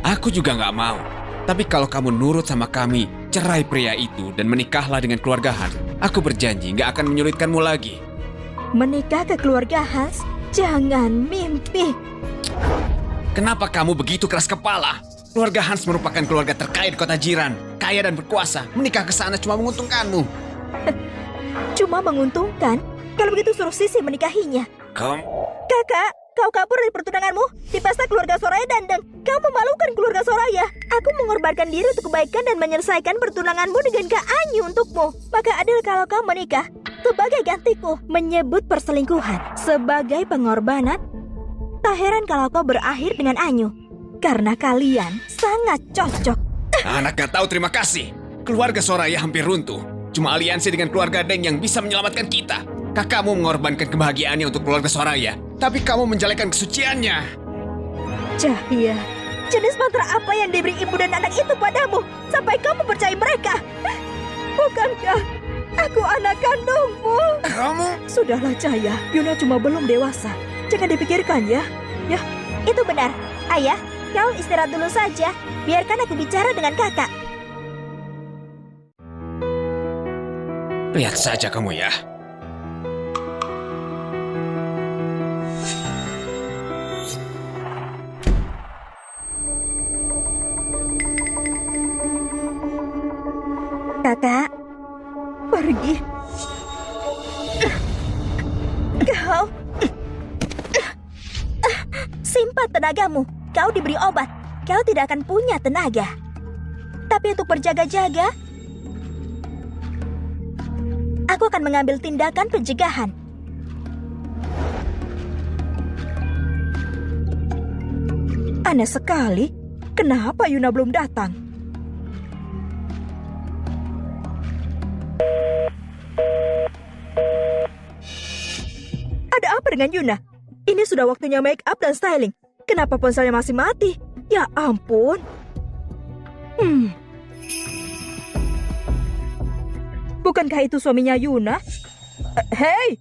F: Aku juga nggak mau. Tapi kalau kamu nurut sama kami, cerai pria itu dan menikahlah dengan keluarga Hans, aku berjanji nggak akan menyulitkanmu lagi.
A: Menikah ke keluarga Hans? Jangan mimpi.
F: Kenapa kamu begitu keras kepala? Keluarga Hans merupakan keluarga terkaya di kota jiran, kaya dan berkuasa. Menikah ke sana cuma menguntungkanmu.
A: Cuma menguntungkan? Kalau begitu suruh Sisi menikahinya. Kakak, kau kabur dari pertunanganmu di pesta keluarga Soraya Dandang. Kau memalukan keluarga Soraya. Aku mengorbankan diri untuk kebaikan dan menyelesaikan pertunanganmu dengan Kak Anyu untukmu. Maka adil kalau kau menikah sebagai gantiku. Menyebut perselingkuhan sebagai pengorbanan. Tak heran kalau kau berakhir dengan Anyu. Karena kalian sangat cocok.
F: Anak gak tahu terima kasih. Keluarga Soraya hampir runtuh. Cuma aliansi dengan keluarga Deng yang bisa menyelamatkan kita. Kakakmu mengorbankan kebahagiaannya untuk keluarga Soraya. Tapi kamu menjelekan kesuciannya.
A: Cahaya, jenis mantra apa yang diberi ibu dan anak itu padamu sampai kamu percaya mereka? Bukankah aku anak kandungmu?
F: Kamu?
A: Sudahlah Cahaya, Yuna cuma belum dewasa. Jangan dipikirkan ya. Ya, itu benar. Ayah, kau istirahat dulu saja. Biarkan aku bicara dengan kakak.
F: Lihat saja kamu ya.
A: Kakak, pergi. Kau simpan tenagamu. Kau diberi obat. Kau tidak akan punya tenaga. Tapi untuk berjaga-jaga, aku akan mengambil tindakan pencegahan. Aneh sekali. Kenapa Yuna belum datang? Ada apa dengan Yuna? Ini sudah waktunya make up dan styling. Kenapa ponselnya masih mati? Ya ampun. Bukankah itu suaminya Yuna? Hei!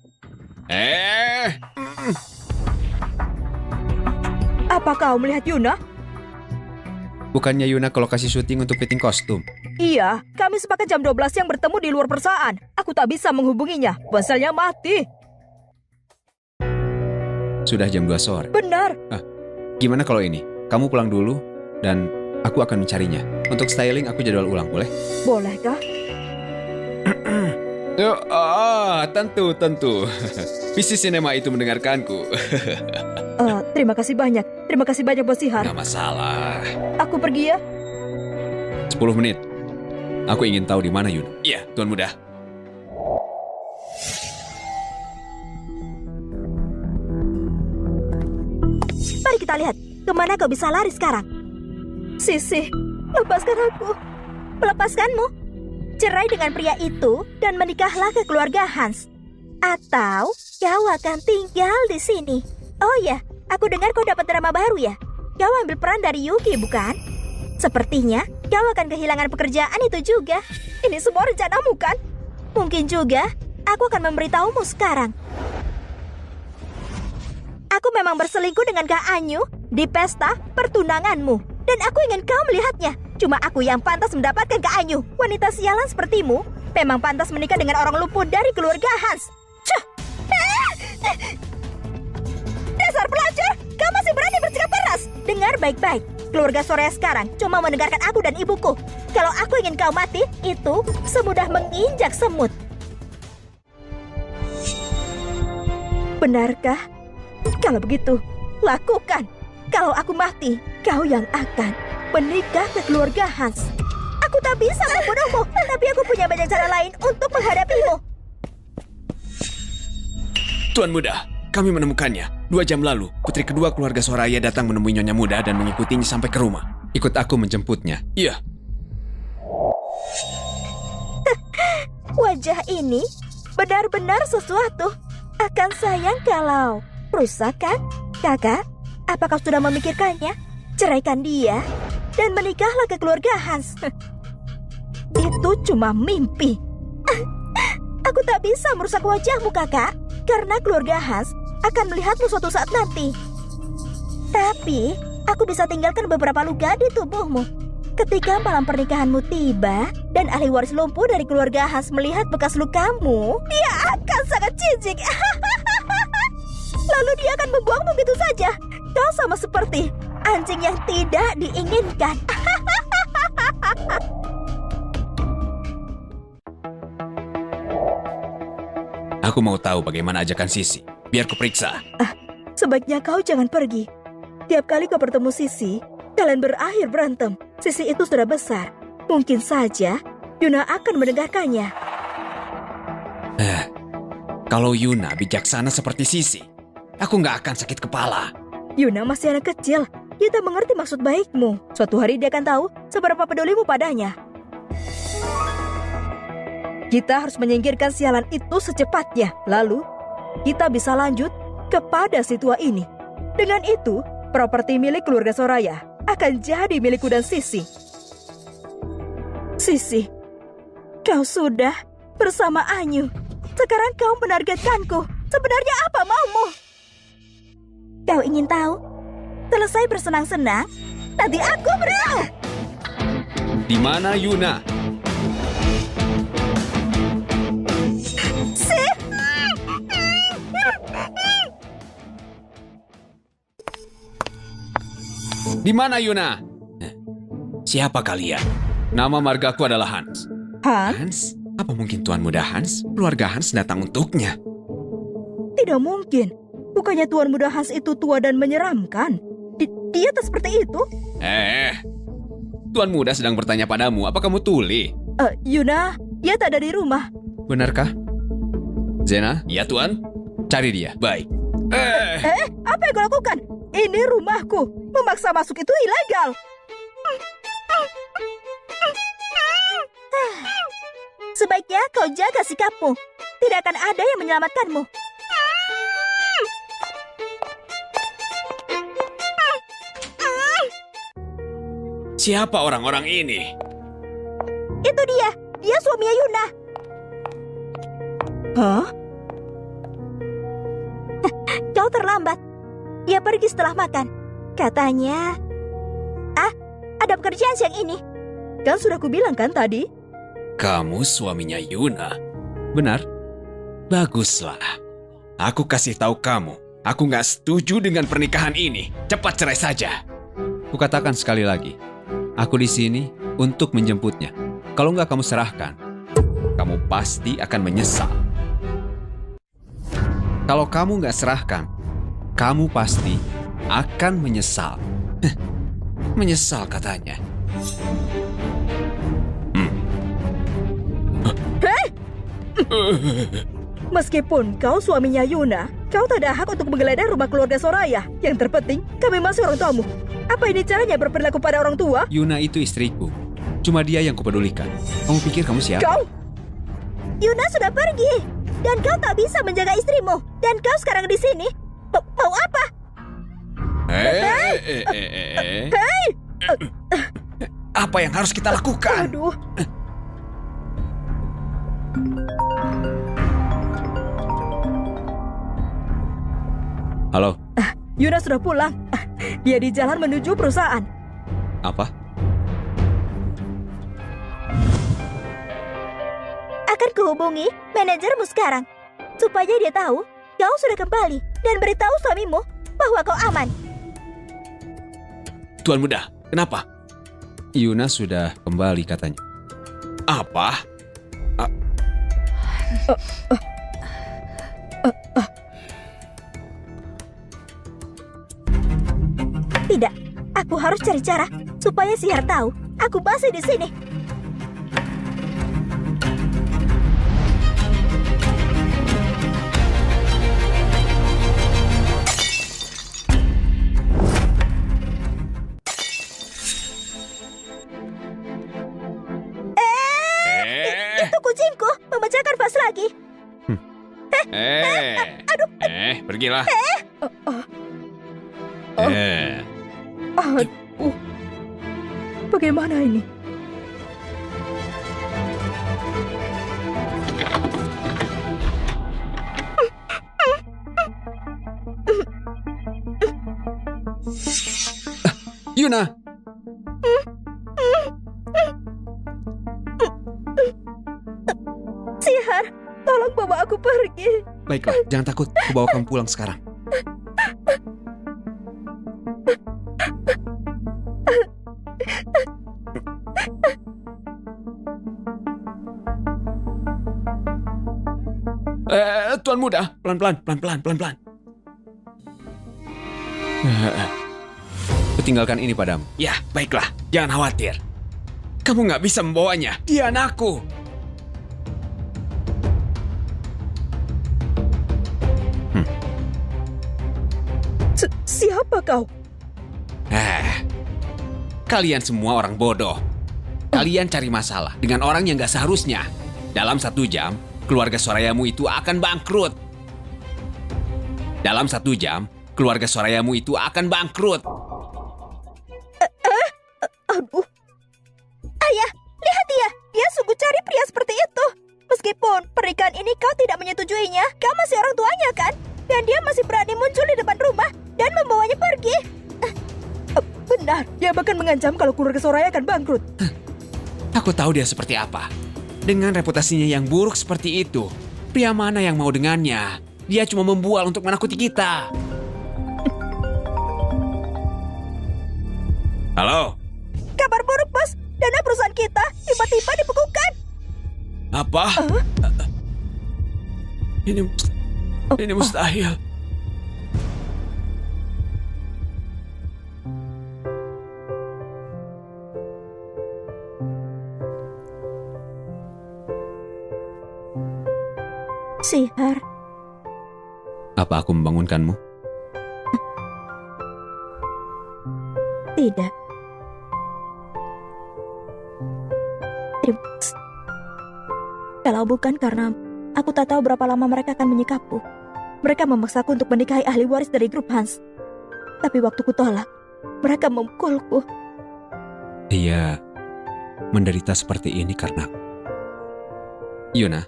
A: Apa kau melihat Yuna?
B: Bukannya Yuna ke lokasi syuting untuk fitting kostum?
A: Iya, kami sepakat jam 12 yang bertemu di luar perusahaan. Aku tak bisa menghubunginya. Ponselnya mati.
B: Sudah jam 2 sore.
A: Benar.
B: Gimana kalau ini? Kamu pulang dulu dan aku akan mencarinya. Untuk styling aku jadwal ulang, boleh?
A: Bolehkah?
F: Tentu. Visi sinema itu mendengarkanku.
A: Terima kasih banyak. Terima kasih banyak, Bos Sihar.
F: Gak masalah.
A: Aku pergi ya.
B: 10 menit. Aku ingin tahu di mana Yuna.
F: Iya, Tuan Muda.
A: Mari kita lihat. Kemana kau bisa lari sekarang? Sisi, lepaskan aku. Melepaskanmu. Cerai dengan pria itu dan menikahlah ke keluarga Hans. Atau kau akan tinggal di sini. Oh ya, aku dengar kau dapat drama baru ya? Kau ambil peran dari Yuki, bukan? Sepertinya kau akan kehilangan pekerjaan itu juga. Ini semua rencanamu kan? Mungkin juga aku akan memberitahumu sekarang. Aku memang berselingkuh dengan Kak Anyu di pesta pertunanganmu. Dan aku ingin kau melihatnya. Cuma aku yang pantas mendapatkan Kak Anyu. Wanita sialan sepertimu memang pantas menikah dengan orang luput dari keluarga Hans. Cuh! Dasar pelacur, kau masih berani bersikap keras. Dengar baik-baik. Keluarga Soraya sekarang cuma mendengarkan aku dan ibuku. Kalau aku ingin kau mati, itu semudah menginjak semut. Benarkah? Kalau begitu, lakukan. Kalau aku mati, kau yang akan menikah ke keluarga Hans. Aku tak bisa membunuhmu, tapi aku punya banyak cara lain untuk menghadapimu.
F: Tuan Muda, kami menemukannya. 2 jam lalu, putri kedua keluarga Soraya datang menemui Nyonya Muda dan mengikutinya sampai ke rumah.
B: Ikut aku menjemputnya.
F: Iya,
A: Wajah ini benar-benar sesuatu. Akan sayang kalau rusak kan? Kakak, apa kau sudah memikirkannya? Ceraikan dia dan menikahlah ke keluarga Hans. Itu cuma mimpi. Aku tak bisa merusak wajahmu, kakak, karena keluarga Hans akan melihatmu suatu saat nanti. Tapi aku bisa tinggalkan beberapa luka di tubuhmu. Ketika malam pernikahanmu tiba dan ahli waris lumpuh dari keluarga Hans melihat bekas lukamu, dia akan sangat jijik. Lalu dia akan membuangmu begitu saja. Kau sama seperti anjing yang tidak diinginkan.
F: aku mau tahu bagaimana ajakan Sisi. Biar kuperiksa.
A: Sebaiknya kau jangan pergi. Tiap kali kau bertemu Sisi, kalian berakhir berantem. Sisi itu sudah besar. Mungkin saja Yuna akan mendengarkannya.
F: Kalau Yuna bijaksana seperti Sisi, aku nggak akan sakit kepala.
A: Yuna masih anak kecil. Dia tak mengerti maksud baikmu. Suatu hari dia akan tahu seberapa pedulimu padanya. Kita harus menyingkirkan sialan itu secepatnya. Lalu, kita bisa lanjut kepada si tua ini. Dengan itu, properti milik keluarga Soraya akan jadi milikku dan Sisi. Sisi, kau sudah bersama Anyu. Sekarang kau menargetkanku. Sebenarnya apa maumu? Kau ingin tahu? Selesai bersenang-senang, nanti aku berang.
F: Di mana Yuna? Di mana Yuna? Siapa kalian? Nama margaku adalah Hans.
A: Hans?
F: Hans? Apa mungkin Tuan Muda Hans? Keluarga Hans datang untuknya.
A: Tidak mungkin. Bukannya Tuan Muda Hans itu tua dan menyeramkan. Dia tak seperti itu.
F: Tuan Muda sedang bertanya padamu, apa kamu tuli?
A: Yuna, dia tak ada di rumah.
B: Benarkah? Zena?
F: Ya Tuan.
B: Cari dia.
F: Baik.
A: Apa yang kau lakukan? Ini rumahku. Memaksa masuk itu ilegal. Sebaiknya kau jaga sikapmu. Tidak akan ada yang menyelamatkanmu.
F: Siapa orang-orang ini?
A: Itu dia. Dia suaminya Yuna. Hah? Kau terlambat. Dia pergi setelah makan. Katanya, ada pekerjaan siang ini. Kan sudah kubilang kan tadi?
F: Kamu suaminya Yuna?
B: Benar.
F: Baguslah. Aku kasih tahu kamu, aku nggak setuju dengan pernikahan ini. Cepat cerai saja.
B: Kukatakan sekali lagi. Aku di sini untuk menjemputnya. Kalau nggak kamu serahkan, kamu pasti akan menyesal. Kalau kamu nggak serahkan, kamu pasti akan menyesal.
F: Menyesal katanya.
A: Meskipun kau suaminya Yuna, kau tak ada hak untuk menggeledah rumah keluarga Soraya. Yang terpenting, kami masih orang tuamu. Apa ini caranya berperilaku pada orang tua?
B: Yuna itu istriku. Cuma dia yang kupedulikan. Kamu pikir kamu siapa?
A: Kau? Yuna sudah pergi. Dan kau tak bisa menjaga istrimu. Dan kau sekarang di sini. Mau apa?
F: Apa yang harus kita lakukan?
A: Aduh.
B: Halo,
A: Yuna sudah pulang. Dia di jalan menuju perusahaan.
B: apa?
A: Akan kuhubungi manajermu sekarang. Supaya dia tahu kau sudah kembali. Dan beritahu suamimu bahwa kau aman.
F: Tuan Muda, kenapa?
B: Yuna sudah kembali katanya.
F: Apa?
A: harus cari cara supaya Sihar tahu aku masih di sini. Itu kucingku memecahkan vas lagi.
F: Pergilah.
A: Aduh, bagaimana ini?
F: Yuna,
A: Sihar, tolong bawa aku pergi.
F: baiklah, jangan takut. Aku bawa kamu pulang sekarang. Tuan muda, pelan-pelan.
B: Kutinggalkan ini padamu.
F: Ya, baiklah. Jangan khawatir. Kamu nggak bisa membawanya. Dia anakku.
A: Siapa kau?
F: Kalian semua orang bodoh. Kalian cari masalah dengan orang yang nggak seharusnya. Dalam 1 jam, keluarga Sorayamu itu akan bangkrut. Dalam 1 jam, keluarga Sorayamu itu akan bangkrut.
A: Aduh. Ayah, lihat dia. Dia sungguh cari pria seperti itu. Meskipun pernikahan ini kau tidak menyetujuinya, kau masih orang tuanya kan? Dan dia masih berani muncul di depan rumah dan membawanya pergi. Benar, dia bahkan mengancam kalau keluarga Soraya akan bangkrut.
F: Aku tahu dia seperti apa. Dengan reputasinya yang buruk seperti itu, pria mana yang mau dengannya? Dia cuma membual untuk menakuti kita. Halo?
A: Kabar buruk, bos. Dana perusahaan kita tiba-tiba dibekukan.
F: Apa? Ini mustahil.
A: Sihar,
B: Apa aku membangunkanmu?
A: tidak. Terima kasih. Kalau bukan karena aku tak tahu berapa lama mereka akan menyikapku. Mereka memaksaku untuk menikahi ahli waris dari grup Hans. Tapi waktu ku tolak, mereka memukulku.
B: Dia menderita seperti ini karena aku. Yuna,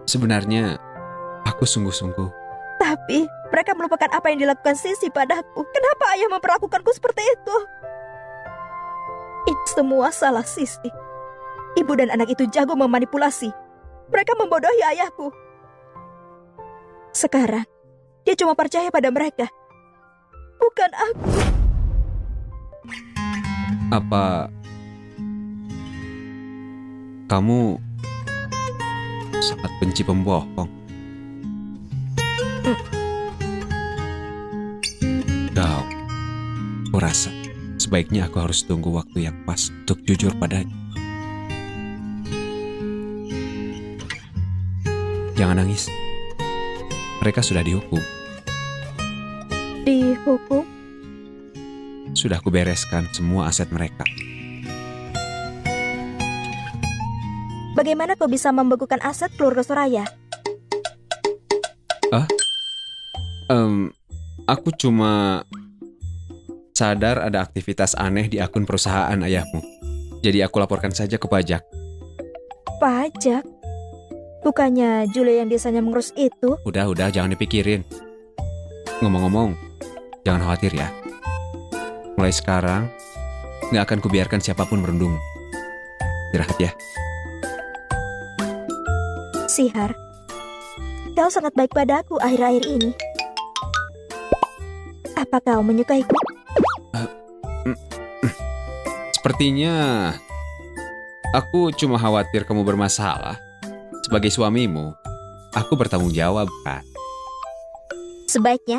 B: sebenarnya aku sungguh-sungguh.
A: Tapi mereka melupakan apa yang dilakukan Sisi padaku. Kenapa ayah memperlakukanku seperti itu? Ini semua salah Sisi. Ibu dan anak itu jago memanipulasi. Mereka membodohi ayahku. Sekarang, dia cuma percaya pada mereka. Bukan aku.
B: Apa kamu sangat benci pembohong? Kau, aku rasa sebaiknya aku harus tunggu waktu yang pas untuk jujur padanya. Jangan nangis. Mereka sudah dihukum.
A: Dihukum?
B: Sudah kubereskan semua aset mereka.
A: Bagaimana kau bisa membekukan aset keluarga Soraya?
B: Aku cuma sadar ada aktivitas aneh di akun perusahaan ayahmu. Jadi aku laporkan saja ke pajak.
A: Pajak? Bukannya Julia yang biasanya mengurus itu?
B: Udah, jangan dipikirin. Ngomong-ngomong, jangan khawatir ya. Mulai sekarang, nggak akan kubiarkan siapapun merundung. Istirahat ya.
A: Sihar, kau sangat baik padaku akhir-akhir ini. Apa kau menyukaiku?
B: Sepertinya aku cuma khawatir kamu bermasalah. Sebagai suamimu, aku bertanggung jawab, kan?
A: Sebaiknya,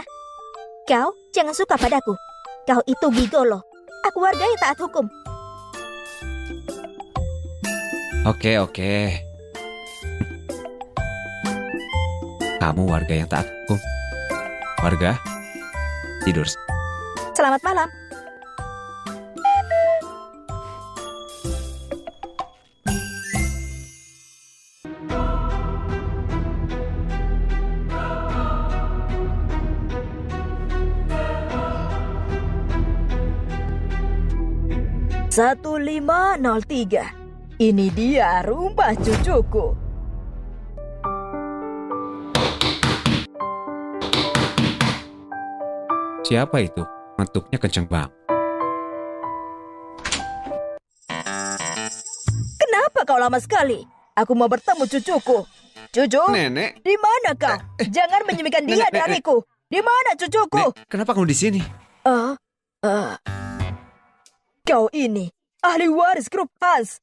A: kau jangan suka padaku. Kau itu gigolo. Aku warga yang taat hukum.
F: Oke. Kamu warga yang taat hukum. Warga, tidur.
A: Selamat malam. Satu 503. Ini dia rumah cucuku.
B: Siapa itu? Ngetuknya kenceng banget.
A: Kenapa kau lama sekali? Aku mau bertemu cucuku. Cucu,
F: Nenek,
A: di mana kau? Jangan menyembunyikan dia
F: Nenek.
A: dariku. Di mana cucuku?
F: Nek, kenapa kamu di sini?
A: Kau ini ahli waris grup Hans.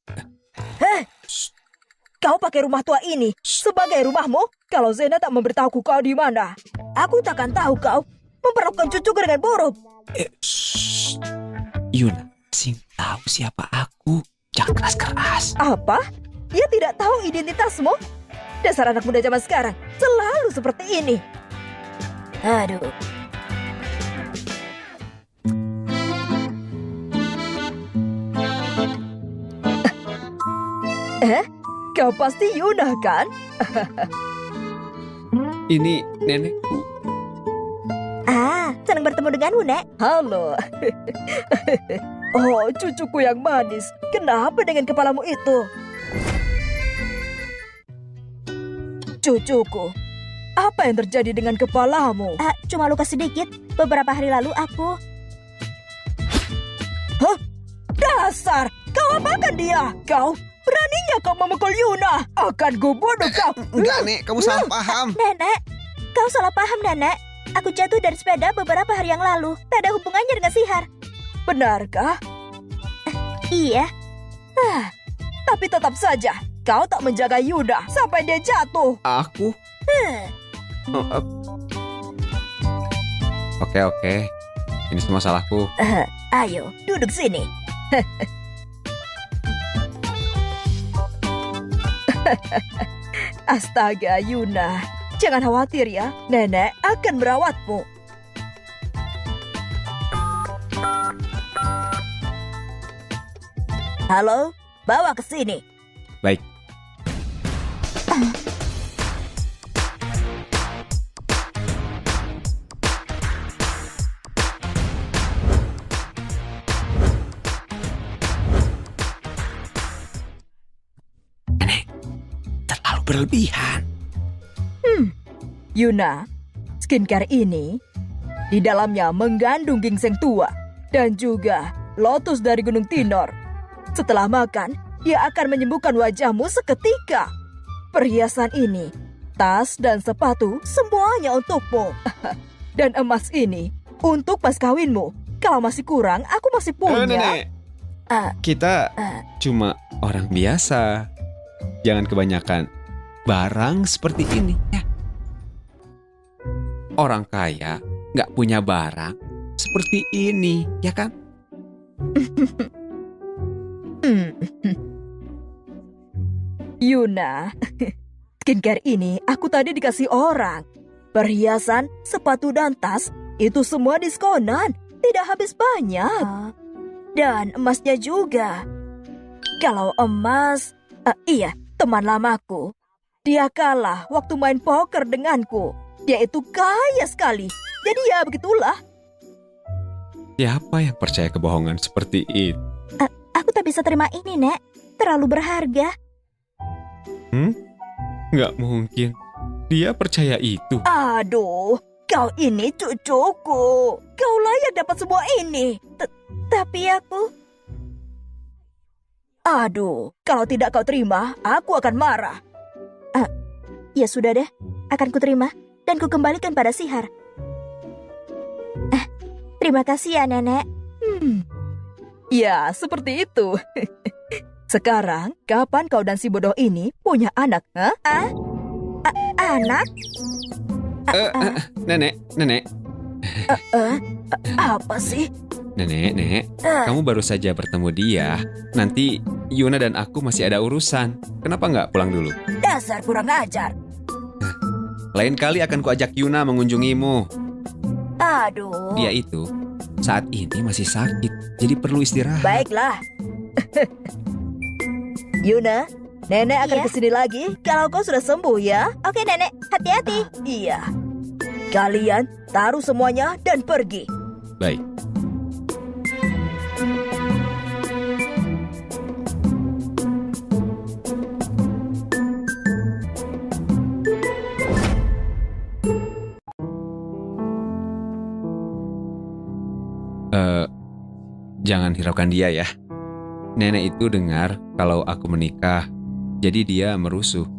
A: Kau pakai rumah tua ini sebagai rumahmu? Kalau Zena tak memberitahuku kau di mana, aku takkan tahu kau memperlakukan cucuku dengan buruk.
F: Yuna, sing tahu siapa aku. Jangan keras-keras.
A: Apa? Dia tidak tahu identitasmu? Dasar anak muda zaman sekarang selalu seperti ini. Aduh. Kau pasti Yuna kan?
F: Ini nenekku.
A: Senang bertemu denganmu, Nek. Halo. Oh, cucuku yang manis. Kenapa dengan kepalamu itu? Cucuku, apa yang terjadi dengan kepalamu? Cuma luka sedikit. Beberapa hari lalu aku... Hah? Dasar! Kau apakan dia? Kau beraninya kau memukul Yuna? Akan gue bunuh kau.
F: Enggak, Nek. Kamu salah paham.
A: Nenek, kau salah paham, Nenek. Aku jatuh dari sepeda beberapa hari yang lalu. Tak ada hubungannya dengan sihir. Benarkah? Iya. Tapi tetap saja, kau tak menjaga Yuna sampai dia jatuh.
F: Aku?
B: Oke. Ini semua salahku.
A: Ayo, duduk sini. Astaga, Yuna. Jangan khawatir ya, Nenek akan merawatmu. Halo, bawa ke sini.
B: Baik.
F: Nenek, terlalu berlebihan.
A: Yuna, skincare ini di dalamnya mengandung ginseng tua dan juga lotus dari Gunung Tinor. Setelah makan, dia akan menyembuhkan wajahmu seketika. Perhiasan ini, tas dan sepatu semuanya untukmu. Dan emas ini untuk pas kawinmu. Kalau masih kurang, aku masih punya.
F: Nenek, kita cuma orang biasa. Jangan kebanyakan barang seperti ini. Ya. Orang kaya nggak punya barang seperti ini, ya kan?
A: Yuna, skincare ini aku tadi dikasih orang. Perhiasan, sepatu dan tas, itu semua diskonan. Tidak habis banyak. Dan emasnya juga. Kalau emas, iya, teman lamaku. Dia kalah waktu main poker denganku. Dia itu kaya sekali. Jadi ya begitulah.
F: Siapa yang percaya kebohongan seperti itu?
A: Aku tak bisa terima ini, Nek. Terlalu berharga.
F: Nggak mungkin. Dia percaya itu.
A: Aduh, kau ini cucuku. Kau layak dapat semua ini. Tapi aku... Aduh, kalau tidak kau terima, aku akan marah. Ya sudah deh, akan kuterima dan kukembalikan pada Sihar. Terima kasih ya, Nenek. Ya, seperti itu. Sekarang, kapan kau dan si bodoh ini punya anak? Anak?
F: Nenek.
A: Apa sih?
F: Nenek, kamu baru saja bertemu dia. Nanti Yuna dan aku masih ada urusan. Kenapa nggak pulang dulu?
A: Dasar kurang ajar.
F: Lain kali akan kuajak Yuna mengunjungimu.
A: Aduh.
F: Dia itu saat ini masih sakit, jadi perlu istirahat.
A: Baiklah. Yuna, Nenek akan
E: Iya?
A: kesini lagi kalau kau sudah sembuh ya.
E: Oke, Nenek. Hati-hati.
A: Iya. Kalian taruh semuanya dan pergi.
F: Baik. Jangan hiraukan dia ya. Nenek itu dengar kalau aku menikah, jadi dia merusuh.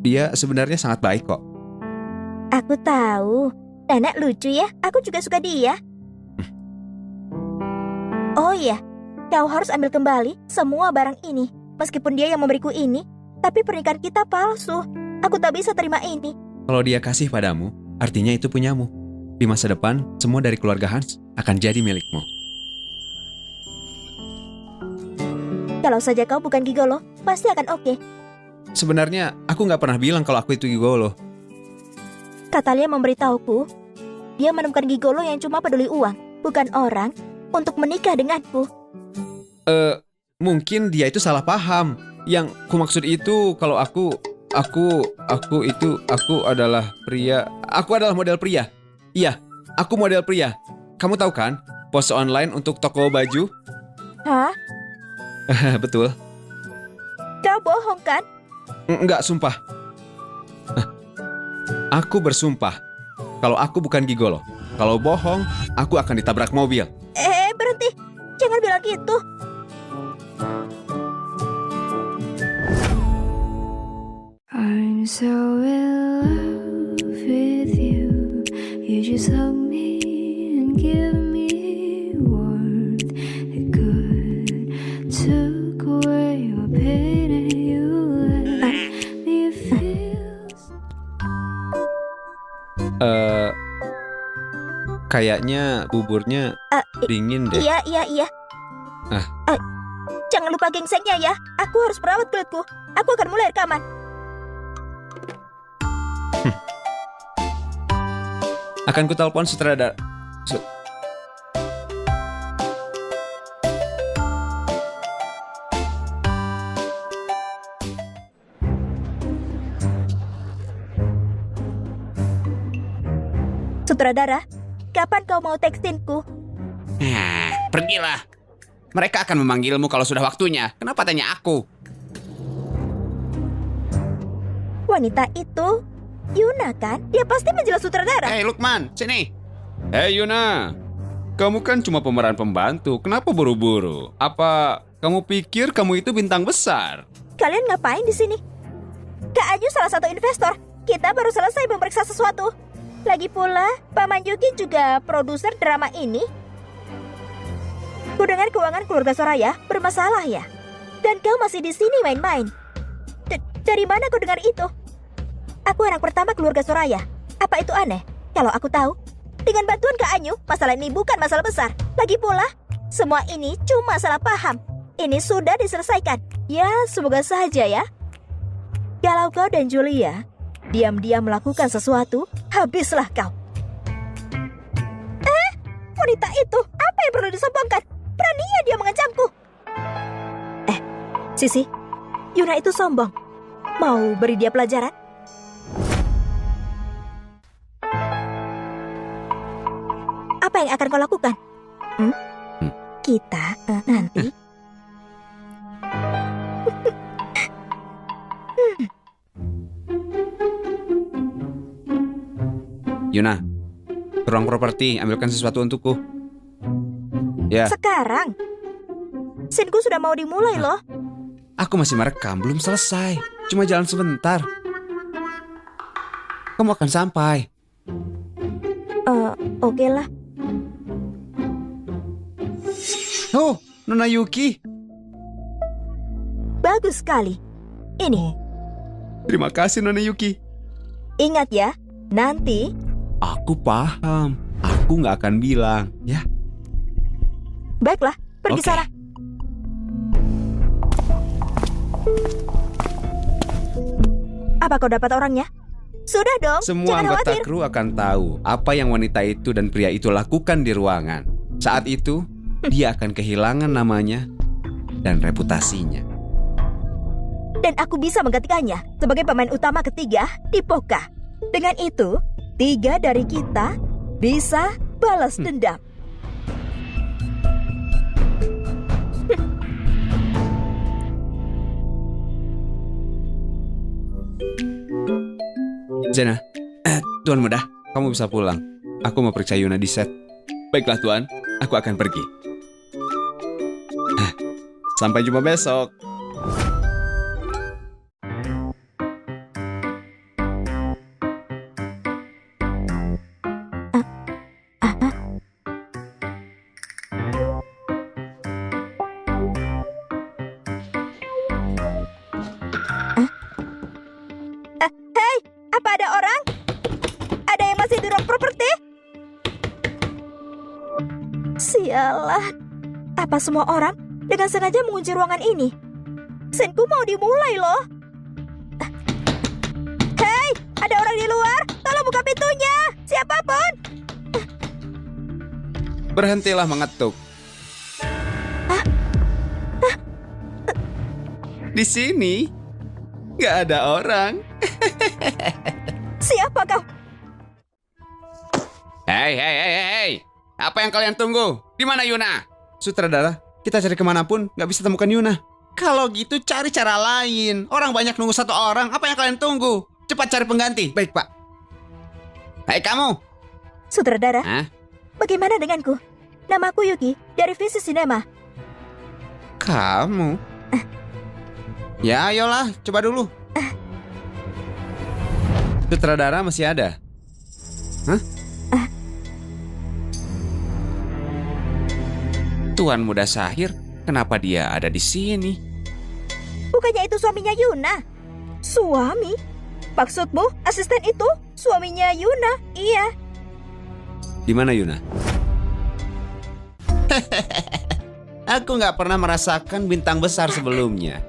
F: Dia sebenarnya sangat baik kok.
E: Aku tahu. Nenek lucu ya. Aku juga suka dia. Oh iya, kau harus ambil kembali semua barang ini. Meskipun dia yang memberiku ini, tapi pernikahan kita palsu. Aku tak bisa terima ini.
F: Kalau dia kasih padamu, artinya itu punyamu. Di masa depan, semua dari keluarga Hans akan jadi milikmu.
E: Kalau saja kau bukan gigolo, pasti akan oke.
F: Sebenarnya, aku nggak pernah bilang kalau aku itu gigolo.
E: Katalia memberitahuku, dia menemukan gigolo yang cuma peduli uang, bukan orang, untuk menikah denganku.
F: Mungkin dia itu salah paham. Yang kumaksud itu kalau aku adalah pria. Aku adalah model pria. Iya, aku model pria. Kamu tahu kan, pose online untuk toko baju?
E: Hah?
F: Betul.
E: Kau bohong kan?
F: Enggak, sumpah. Aku bersumpah. Kalau aku bukan gigolo. Kalau bohong, aku akan ditabrak mobil.
E: Berhenti. Jangan bilang gitu.
G: I'm so in love with you. You just hug me and give me warmth. It could took away my pain and you let me feel.
F: Kayaknya buburnya dingin deh.
E: Iya. Jangan lupa gengseknya ya. Aku harus merawat kulitku. Aku akan mulai rekaman.
F: Akan kutelepon sutradara.
E: Sutradara, kapan kau mau tekstinku?
B: Pergilah. Mereka akan memanggilmu kalau sudah waktunya. Kenapa tanya aku?
E: Wanita itu Yuna kan? Dia pasti menjelas sutradara.
B: Hei Lukman, sini. Hei Yuna, kamu kan cuma pemeran pembantu. Kenapa buru-buru? Apa kamu pikir kamu itu bintang besar?
E: Kalian ngapain di sini? Kak Anyu salah satu investor. Kita baru selesai memeriksa sesuatu. Lagi pula, Paman Yuki juga produser drama ini. Kudengar keuangan keluarga Soraya bermasalah ya. Dan kau masih di sini main-main. Dari mana kau dengar itu? Aku anak pertama keluarga Soraya. Apa itu aneh? Kalau aku tahu, dengan bantuan Kak Anyu, masalah ini bukan masalah besar. Lagi pula, semua ini cuma salah paham. Ini sudah diselesaikan. Ya, semoga saja ya. Kalau kau dan Julia diam-diam melakukan sesuatu, habislah kau. Wanita itu, apa yang perlu disombongkan? Beraninya dia mengancamku. Sisi, Yuna itu sombong. Mau beri dia pelajaran? Apa yang akan kau lakukan? Kita nanti
B: Yuna, ke ruang properti, ambilkan sesuatu untukku. Ya,
E: sekarang. Scene-ku sudah mau dimulai loh.
B: aku masih merekam, belum selesai. Cuma jalan sebentar. Kamu akan sampai.
E: Oke lah.
B: Oh, Nona Yuki.
E: Bagus sekali. Ini,
B: Terima kasih Nona Yuki.
E: ingat ya, nanti
B: Aku paham. Aku nggak akan bilang, ya.
A: Baiklah, pergi
F: Oke.
A: sana. Apa kau dapat orangnya? Sudah dong,
B: Semua
A: jangan
B: anggota
A: khawatir.
B: kru akan tahu apa yang wanita itu dan pria itu lakukan di ruangan. Saat itu, dia akan kehilangan namanya dan reputasinya.
A: Dan aku bisa menggantikannya sebagai pemain utama ketiga di Poka. Dengan itu, 3 dari kita bisa balas dendam.
B: Zena, Tuan Muda, kamu bisa pulang. Aku mau periksa Yuna di set.
F: Baiklah Tuan, aku akan pergi.
B: Sampai jumpa besok.
A: Hei, apa ada orang? Ada yang masih di ruang properti? Sialan. Apa semua orang dengan sengaja mengunci ruangan ini? Senku mau dimulai loh. Hei, ada orang di luar. Tolong buka pintunya. Siapapun.
B: Berhentilah mengetuk. Di sini nggak ada orang.
A: Siapa kau?
F: Hei. Apa yang kalian tunggu? Di mana Yuna?
B: Sutradara, kita cari kemanapun nggak bisa temukan Yuna.
F: Kalau gitu cari cara lain. Orang banyak nunggu satu orang. Apa yang kalian tunggu? Cepat cari pengganti.
B: Baik, Pak.
F: Hei kamu.
A: Sutradara,
F: Hah?
A: bagaimana denganku? Namaku Yuki dari Visi Cinema.
B: Kamu? Ya, ayolah, coba dulu. Sutradara masih ada. Hah?
F: Tuan Muda Sahir, kenapa dia ada di sini?
A: Bukannya itu suaminya Yuna? Suami? Maksudmu asisten itu suaminya Yuna? Iya.
B: Di mana Yuna?
F: Aku nggak pernah merasakan bintang besar sebelumnya.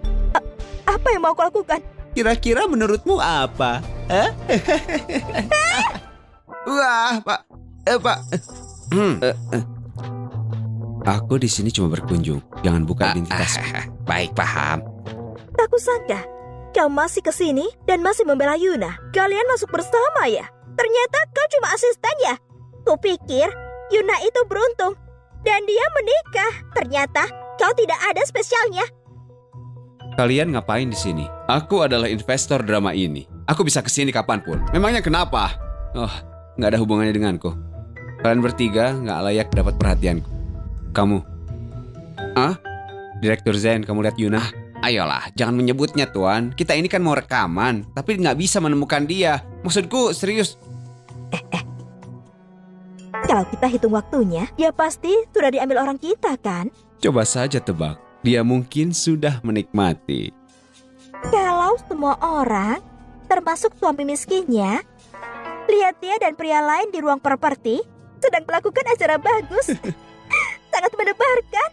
A: Apa yang mau aku lakukan?
F: Kira-kira menurutmu apa? Hah?
B: Wah, Pak. Pak. Aku di sini cuma berkunjung. Jangan buka identitasku.
F: Baik, paham.
A: Tak kusangka kau masih kesini dan masih membela Yuna. Kalian masuk bersama ya? Ternyata kau cuma asisten ya? Kupikir Yuna itu beruntung dan dia menikah. Ternyata kau tidak ada spesialnya.
B: Kalian ngapain di sini? Aku adalah investor drama ini. Aku bisa kesini kapanpun. Memangnya kenapa? Oh, nggak ada hubungannya denganku. Kalian bertiga nggak layak dapat perhatianku. Kamu? Direktur Zen, kamu lihat Yuna?
F: Ayolah, jangan menyebutnya Tuan. Kita ini kan mau rekaman, tapi nggak bisa menemukan dia. Maksudku serius.
A: Kalau kita hitung waktunya, ya pasti sudah diambil orang kita kan?
B: Coba saja tebak. Dia mungkin sudah menikmati.
A: Kalau semua orang, termasuk suami miskinnya, lihat dia dan pria lain di ruang properti sedang melakukan acara bagus. Sangat mendebarkan.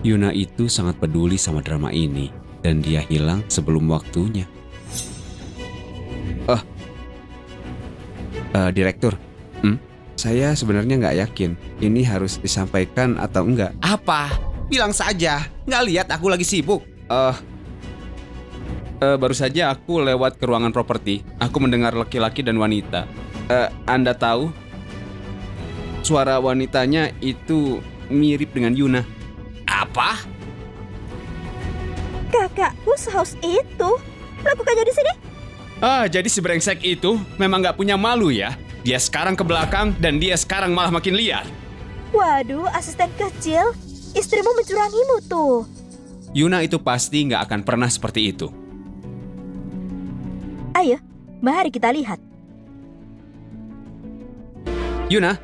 B: Yuna itu sangat peduli sama drama ini. Dan dia hilang sebelum waktunya. Direktur. Saya sebenarnya nggak yakin. Ini harus disampaikan atau enggak.
F: Apa? Bilang saja. Nggak lihat aku lagi sibuk.
B: Baru saja aku lewat ke ruangan properti. Aku mendengar laki-laki dan wanita. Anda tahu? Suara wanitanya itu mirip dengan Yuna.
F: Apa?
A: Kakakku sehaus itu melakukannya di sini.
B: Jadi si brengsek itu memang nggak punya malu ya? Dia sekarang ke belakang dan dia sekarang malah makin liar.
A: Waduh, asisten kecil, istrimu mencurangimu tuh.
B: Yuna itu pasti nggak akan pernah seperti itu.
A: Ayo, mari kita lihat.
B: Yuna?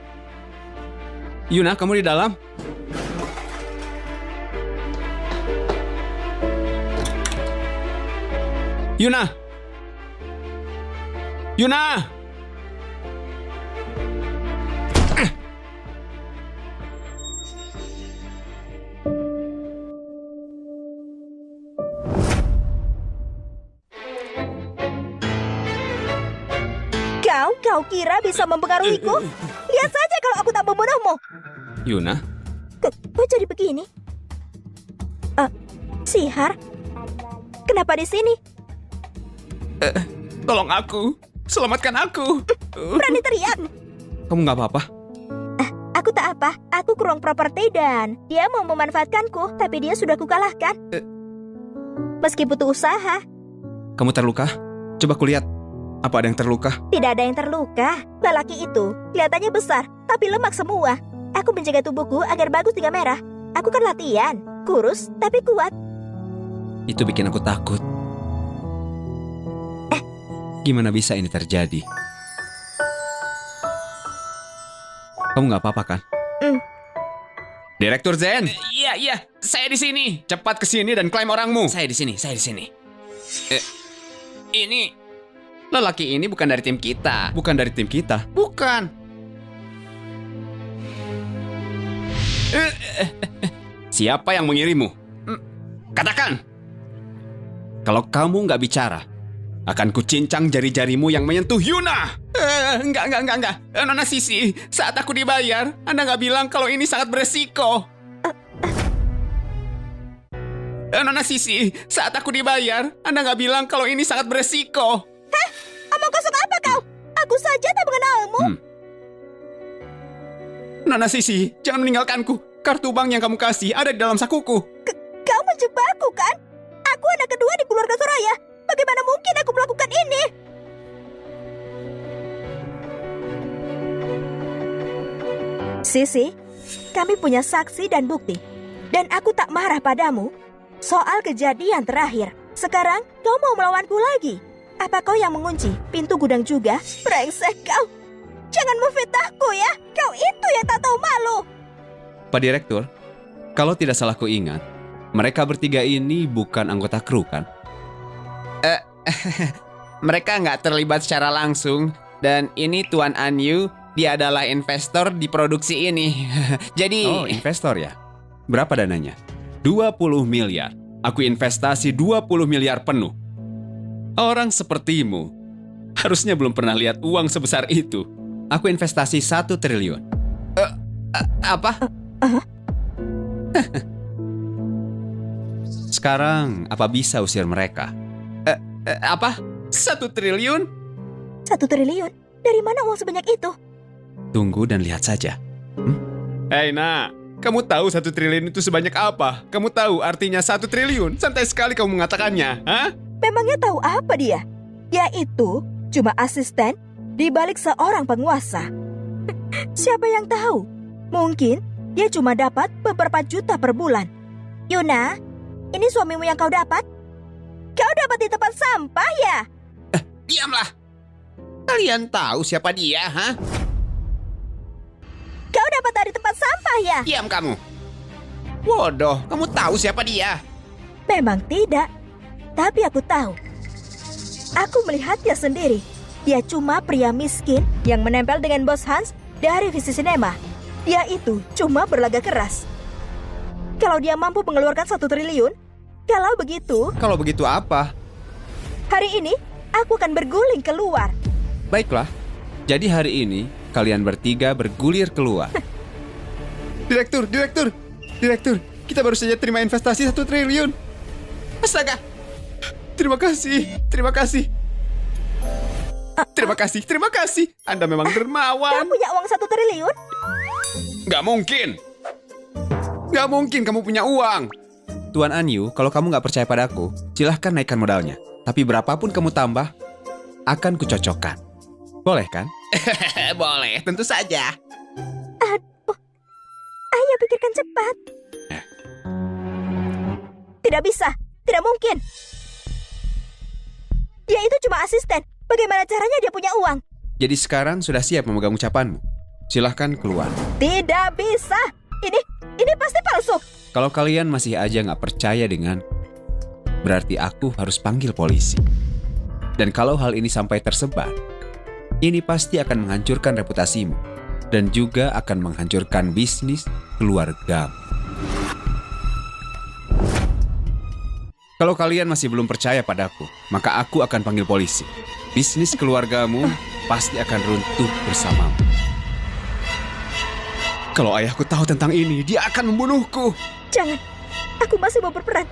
B: Yuna, kamu di dalam? Yuna! Yuna!
A: Kau kira bisa mempengaruhiku? Lihat saja kalau aku tak membunuhmu.
B: Yuna,
A: Kok jadi begini? Sihar? Kenapa di sini?
B: tolong aku. Selamatkan aku.
A: Berani teriak?
B: Kamu nggak apa-apa?
A: Aku tak apa. Aku ke ruang properti dan dia mau memanfaatkanku, tapi dia sudah kukalahkan. Meski butuh usaha.
B: Kamu terluka? Coba kulihat. Apa ada yang terluka?
A: Tidak ada yang terluka. Lelaki itu kelihatannya besar, tapi lemak semua. Aku menjaga tubuhku agar bagus tidak merah. Aku kan latihan, kurus tapi kuat.
B: Itu bikin aku takut. Gimana bisa ini terjadi? Kamu nggak apa-apa kan?
F: Direktur Zen. Iya, saya di sini. Cepat ke sini dan klaim orangmu. Saya di sini. Ini lelaki ini bukan dari tim kita.
B: Bukan dari tim kita.
F: Bukan. Siapa yang mengirimmu? Katakan.
B: Kalau kamu nggak bicara,
F: Akan kucincang jari-jarimu yang menyentuh Yuna. Enggak. Nona Sisi, saat aku dibayar, Anda nggak bilang kalau ini sangat beresiko. Nona Sisi, saat aku dibayar, Anda nggak bilang kalau ini sangat beresiko.
A: Omong kosong apa kau? Aku saja tak mengenalmu.
F: Nona Sisi, jangan meninggalkanku. Kartu bank yang kamu kasih ada di dalam sakuku.
A: Kau menjebakku kan? Aku anak kedua di keluarga Soraya. Bagaimana mungkin aku melakukan ini? Sisi, kami punya saksi dan bukti. Dan aku tak marah padamu soal kejadian terakhir. Sekarang kau mau melawanku lagi? Apa kau yang mengunci pintu gudang juga? Brengsek kau! Jangan memfitnahku ya! Kau itu yang tak tahu malu!
B: Pak Direktur, kalau tidak salah ku ingat, mereka bertiga ini bukan anggota kru kan?
F: Mereka nggak terlibat secara langsung. Dan ini Tuan Anyu, dia adalah investor di produksi ini. Jadi...
B: Oh, investor ya? Berapa dananya? 20 miliar. Aku investasi 20 miliar penuh. Orang sepertimu harusnya belum pernah lihat uang sebesar itu. Aku investasi 1 triliun.
F: apa?
B: Sekarang, apa bisa usir mereka?
F: Apa? 1 triliun?
A: 1 triliun? Dari mana uang sebanyak itu?
B: Tunggu dan lihat saja.
F: Hei nak, kamu tahu 1 triliun itu sebanyak apa? Kamu tahu artinya 1 triliun? Santai sekali kamu mengatakannya, hah?
A: Memangnya tahu apa dia? Dia itu cuma asisten di balik seorang penguasa. Siapa yang tahu? Mungkin dia cuma dapat beberapa juta per bulan. Yuna, ini suamimu yang kau dapat? Kau dapat di tempat sampah ya?
F: Diamlah. Kalian tahu siapa dia, hah?
A: Kau dapat dari tempat sampah ya?
F: Diam kamu. Bodoh, kamu tahu siapa dia?
A: Memang tidak. Tapi aku tahu. Aku melihatnya sendiri. Dia cuma pria miskin yang menempel dengan bos Hans dari visi sinema. Dia itu cuma berlagak keras. Kalau dia mampu mengeluarkan 1 triliun, kalau begitu
B: apa?
A: hari ini aku akan berguling keluar.
B: Baiklah. Jadi hari ini, kalian bertiga bergulir keluar.
F: Direktur, kita baru saja terima investasi 1 triliun. Astaga. Terima kasih. Terima kasih. Anda memang
A: Kau
F: dermawan.
A: punya uang 1 triliun?
F: Gak mungkin kamu punya uang.
B: Tuan Anyu, kalau kamu nggak percaya padaku, silahkan naikkan modalnya. Tapi berapapun kamu tambah, akan kucocokkan. Boleh kan?
F: Boleh, tentu saja.
A: Aduh. Ayo pikirkan cepat. Tidak bisa. Tidak mungkin. Dia itu cuma asisten. Bagaimana caranya dia punya uang?
B: Jadi sekarang sudah siap memegang ucapanmu. Silahkan keluar.
A: Tidak bisa. Ini pasti palsu.
B: Kalau kalian masih aja nggak percaya dengan, berarti aku harus panggil polisi. Dan kalau hal ini sampai tersebar, ini pasti akan menghancurkan reputasimu dan juga akan menghancurkan bisnis keluargamu. Kalau kalian masih belum percaya padaku, maka aku akan panggil polisi. Bisnis keluargamu
F: pasti akan runtuh bersamamu. Kalau ayahku tahu tentang ini, dia akan membunuhku.
A: Jangan, aku masih mau berperan.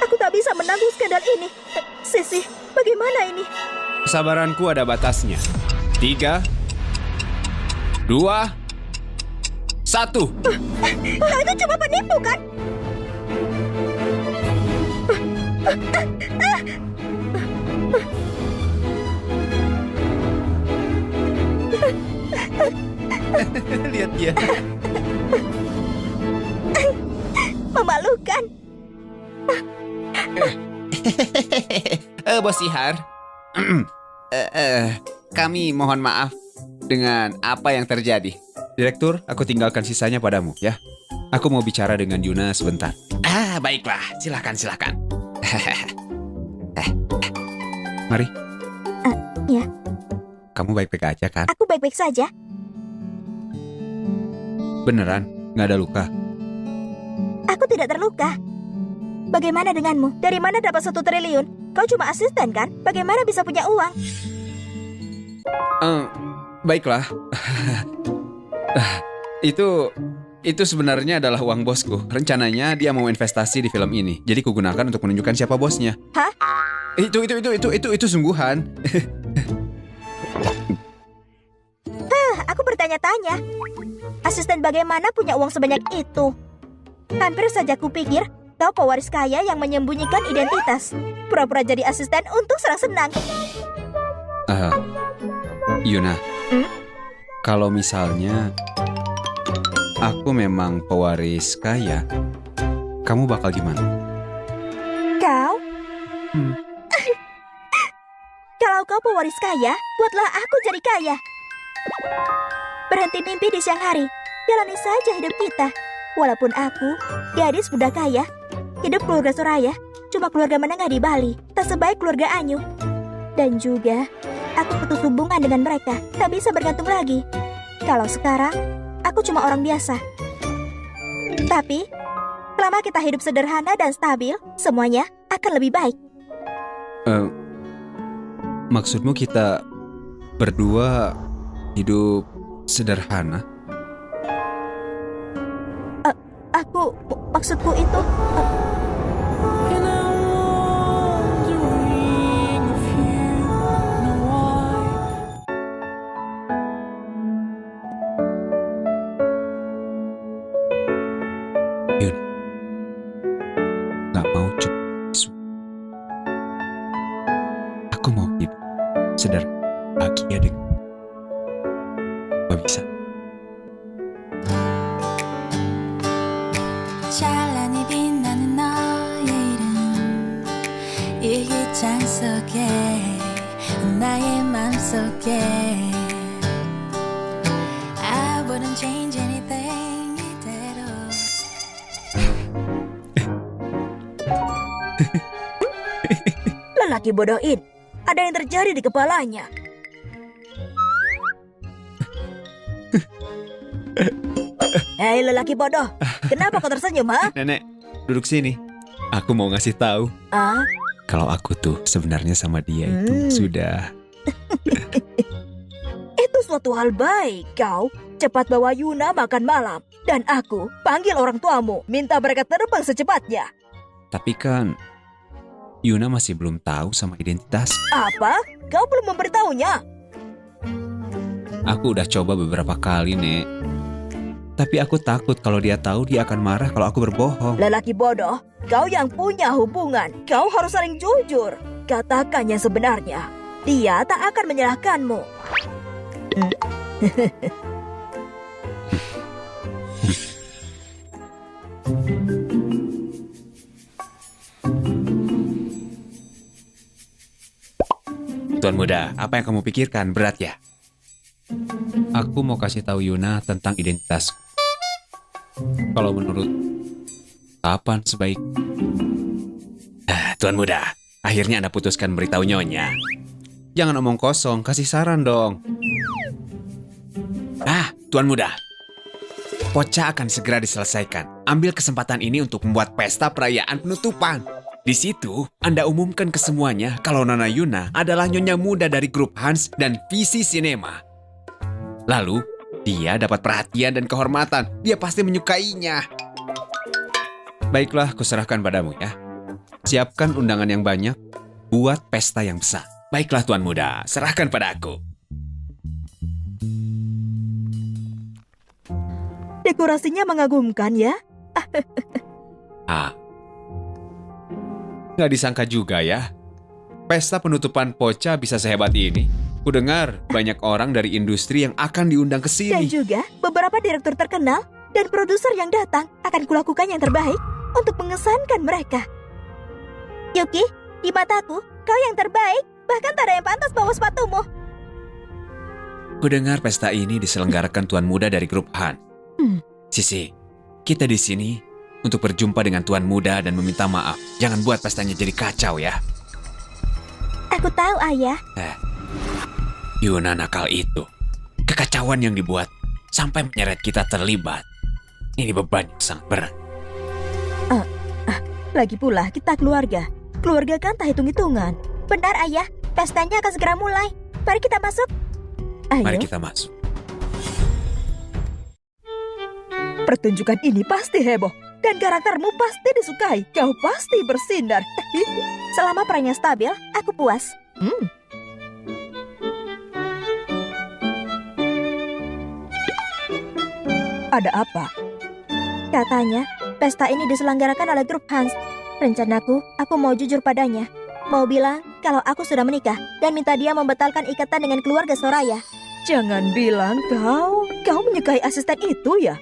A: Aku tak bisa menanggung skandal ini. Sisi, bagaimana ini?
B: Kesabaranku ada batasnya. 3, 2, 1.
A: Itu cuma penipu kan?
F: Lihat dia.
A: Memalukan.
F: Bos Ihar. Kami mohon maaf dengan apa yang terjadi.
B: Direktur, aku tinggalkan sisanya padamu ya. Aku mau bicara dengan Yuna sebentar.
F: Baiklah. Silakan.
B: Mari.
A: Ya.
B: Kamu baik-baik aja kan?
A: Aku baik-baik saja.
B: Beneran? Nggak ada luka?
A: Aku tidak terluka. Bagaimana denganmu? Dari mana dapat 1 triliun? Kau cuma asisten kan? Bagaimana bisa punya uang?
B: Baiklah. Itu sebenarnya adalah uang bosku. Rencananya dia mau investasi di film ini. Jadi kugunakan untuk menunjukkan siapa bosnya.
A: Hah?
B: Itu sungguhan.
A: Aku bertanya-tanya. Asisten bagaimana punya uang sebanyak itu? Hampir saja kupikir kau pewaris kaya yang menyembunyikan identitas. Pura-pura jadi asisten untuk senang-senang.
B: Yuna, kalau misalnya aku memang pewaris kaya, kamu bakal gimana?
A: Kau? Kalau kau pewaris kaya, buatlah aku jadi kaya. Berhenti mimpi di siang hari. Jalani saja hidup kita. Walaupun aku, gadis muda kaya, hidup keluarga Soraya, cuma keluarga menengah di Bali, tak sebaik keluarga Anyu. Dan juga, aku putus hubungan dengan mereka, tak bisa bergantung lagi. Kalau sekarang, aku cuma orang biasa. Tapi, selama kita hidup sederhana dan stabil, semuanya akan lebih baik.
B: Maksudmu kita berdua hidup sederhana?
A: Maksudku itu...
B: Yun, gak mau cuma aku mau hidup sederhana, bahagia dengan gak bisa.
H: 찬란히 빛나는 너의 이름 일기장 속에 나의 맘속에 I wouldn't change anything 이대로
A: Lelaki bodoh ini, ada yang terjadi di kepalanya. Hei lelaki bodoh, kenapa kau tersenyum, ha?
B: Nenek, duduk sini. Aku mau ngasih tahu
A: Ah,
B: kalau aku tuh sebenarnya sama dia itu sudah.
A: itu suatu hal baik, kau. Cepat bawa Yuna makan malam. Dan aku panggil orang tuamu, minta mereka terbang secepatnya.
B: Tapi kan Yuna masih belum tahu sama identitas.
A: Apa? Kau belum memberitahunya?
B: Aku udah coba beberapa kali, Nek. Tapi aku takut kalau dia tahu dia akan marah kalau aku berbohong.
A: Lelaki bodoh, kau yang punya hubungan, kau harus saling jujur. Katakan yang sebenarnya. Dia tak akan menyalahkanmu.
F: Tuan muda, apa yang kamu pikirkan? Berat ya?
B: Aku mau kasih tahu Yuna tentang identitasku. Kalau menurut kapan sebaik?
F: Tuan muda, akhirnya Anda putuskan beritahu Nyonya.
B: Jangan omong kosong, kasih saran dong.
F: Tuan muda, Poca akan segera diselesaikan. Ambil kesempatan ini untuk membuat pesta perayaan penutupan. Di situ, Anda umumkan ke semuanya kalau Nona Yuna adalah nyonya muda dari grup Hans dan Visi Cinema. Lalu, dia dapat perhatian dan kehormatan. Dia pasti menyukainya.
B: Baiklah, kuserahkan padamu ya. Siapkan undangan yang banyak, buat pesta yang besar.
F: Baiklah Tuan Muda, serahkan pada aku.
A: Dekorasinya mengagumkan ya.
B: Nggak disangka juga ya, pesta penutupan Pocha bisa sehebat ini. Kudengar banyak orang dari industri yang akan diundang ke
A: Dan
B: sini.
A: juga beberapa direktur terkenal dan produser yang datang akan kulakukan yang terbaik untuk mengesankan mereka. Yuki, di mataku, kau yang terbaik. Bahkan tak ada yang pantas bawa sepatumu.
F: Kudengar pesta ini diselenggarakan Tuan Muda dari grup Han. Sisi, kita di sini untuk berjumpa dengan Tuan Muda dan meminta maaf. Jangan buat pestanya jadi kacau ya.
A: Aku tahu, Ayah.
F: Yuna nakal itu. Kekacauan yang dibuat sampai menyeret kita terlibat. Ini beban yang sangat berat.
A: Lagi pula, kita keluarga. Keluarga kan tak hitung-hitungan. Benar, Ayah. Pestanya akan segera mulai. Mari kita masuk. Ayo.
F: Mari kita masuk.
A: Pertunjukan ini pasti heboh. Dan karaktermu pasti disukai. Kau pasti bersinar. Selama perannya stabil, aku puas. Ada apa? Katanya, pesta ini diselenggarakan oleh grup Hans. Rencanaku, aku mau jujur padanya. Mau bilang kalau aku sudah menikah dan minta dia membatalkan ikatan dengan keluarga Soraya. Jangan bilang kau menyukai asisten itu ya?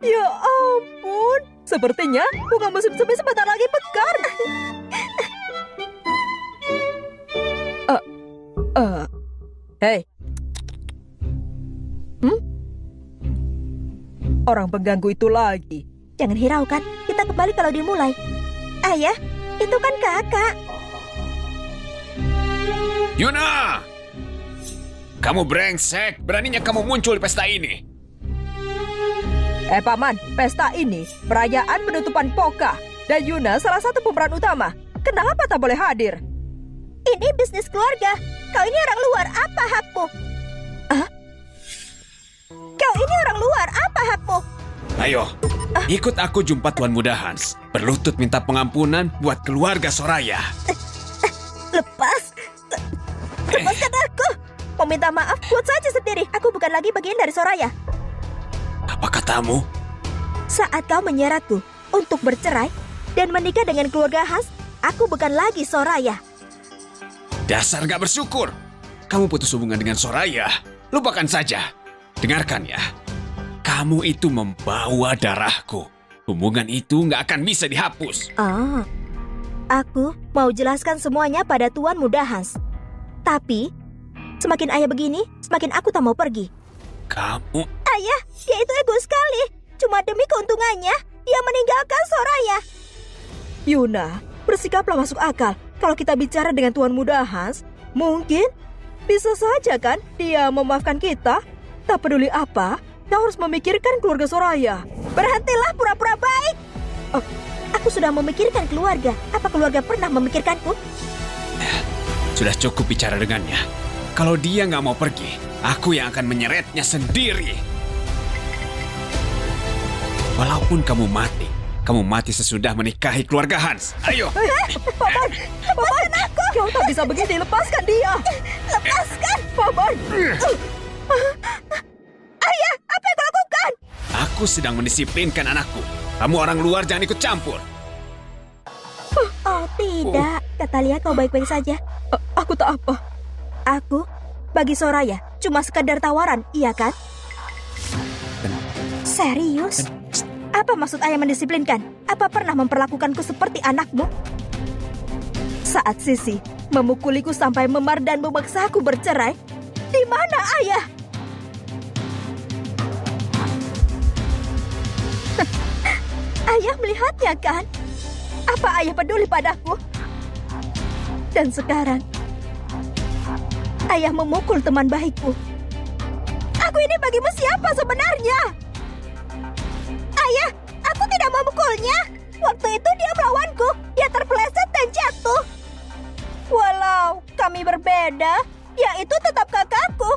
A: Ya ampun, sepertinya bunga musim semi sebentar lagi mekar. Hei. Orang pengganggu itu lagi. Jangan hiraukan, kita kembali kalau dimulai. Ayah, itu kan kakak.
F: Yuna! Kamu brengsek, beraninya kamu muncul di pesta ini.
A: Paman, pesta ini perayaan penutupan Pocha. Dan Yuna salah satu pemeran utama. Kenapa tak boleh hadir? Ini bisnis keluarga. Kau ini orang luar, apa hakmu? Kau ini orang luar, apa hakmu?
F: Ayo, ikut aku jumpa Tuan Muda Hans. Berlutut minta pengampunan buat keluarga Soraya.
A: Lepaskan aku. Meminta maaf buat saja sendiri. Aku bukan lagi bagian dari Soraya.
F: Apa katamu?
A: Saat kau menyeratku untuk bercerai dan menikah dengan keluarga Hans, aku bukan lagi Soraya.
F: Dasar gak bersyukur. Kamu putus hubungan dengan Soraya. Lupakan saja. Dengarkan ya. Kamu itu membawa darahku. Hubungan itu gak akan bisa dihapus.
A: Aku mau jelaskan semuanya pada Tuan Muda Hans. Tapi, semakin ayah begini, semakin aku tak mau pergi.
F: Kamu...
A: Ayah, dia itu egois sekali. Cuma demi keuntungannya, dia meninggalkan Soraya. Yuna, bersikaplah masuk akal. Kalau kita bicara dengan Tuan Muda Hans, mungkin bisa saja kan dia memaafkan kita. Tak peduli apa, kau harus memikirkan keluarga Soraya. Berhentilah pura-pura baik. Aku sudah memikirkan keluarga. Apa keluarga pernah memikirkanku?
F: Sudah cukup bicara dengannya. Kalau dia nggak mau pergi, aku yang akan menyeretnya sendiri. Walaupun kamu mati sesudah menikahi keluarga Hans. Ayo.
A: Paman, aku. Kau tak bisa begini, lepaskan dia. Lepaskan, Paman. Ayah, apa yang kau lakukan?
F: Aku sedang mendisiplinkan anakku. Kamu orang luar jangan ikut campur.
A: Oh tidak, Katalia kau baik-baik saja. Aku tak apa. Aku bagi Soraya cuma sekadar tawaran, iya kan? Serius? Apa maksud ayah mendisiplinkan? Apa pernah memperlakukanku seperti anakmu? Saat Sisi memukuliku sampai memar dan memaksa aku bercerai, di mana ayah? Ayah melihatnya kan? Apa ayah peduli padaku? Dan sekarang, ayah memukul teman baikku. Aku ini bagimu siapa sebenarnya? Ayah, aku tidak memukulnya. waktu itu dia melawanku. Dia terpeleset dan jatuh. Walau kami berbeda, dia itu tetap kakakku.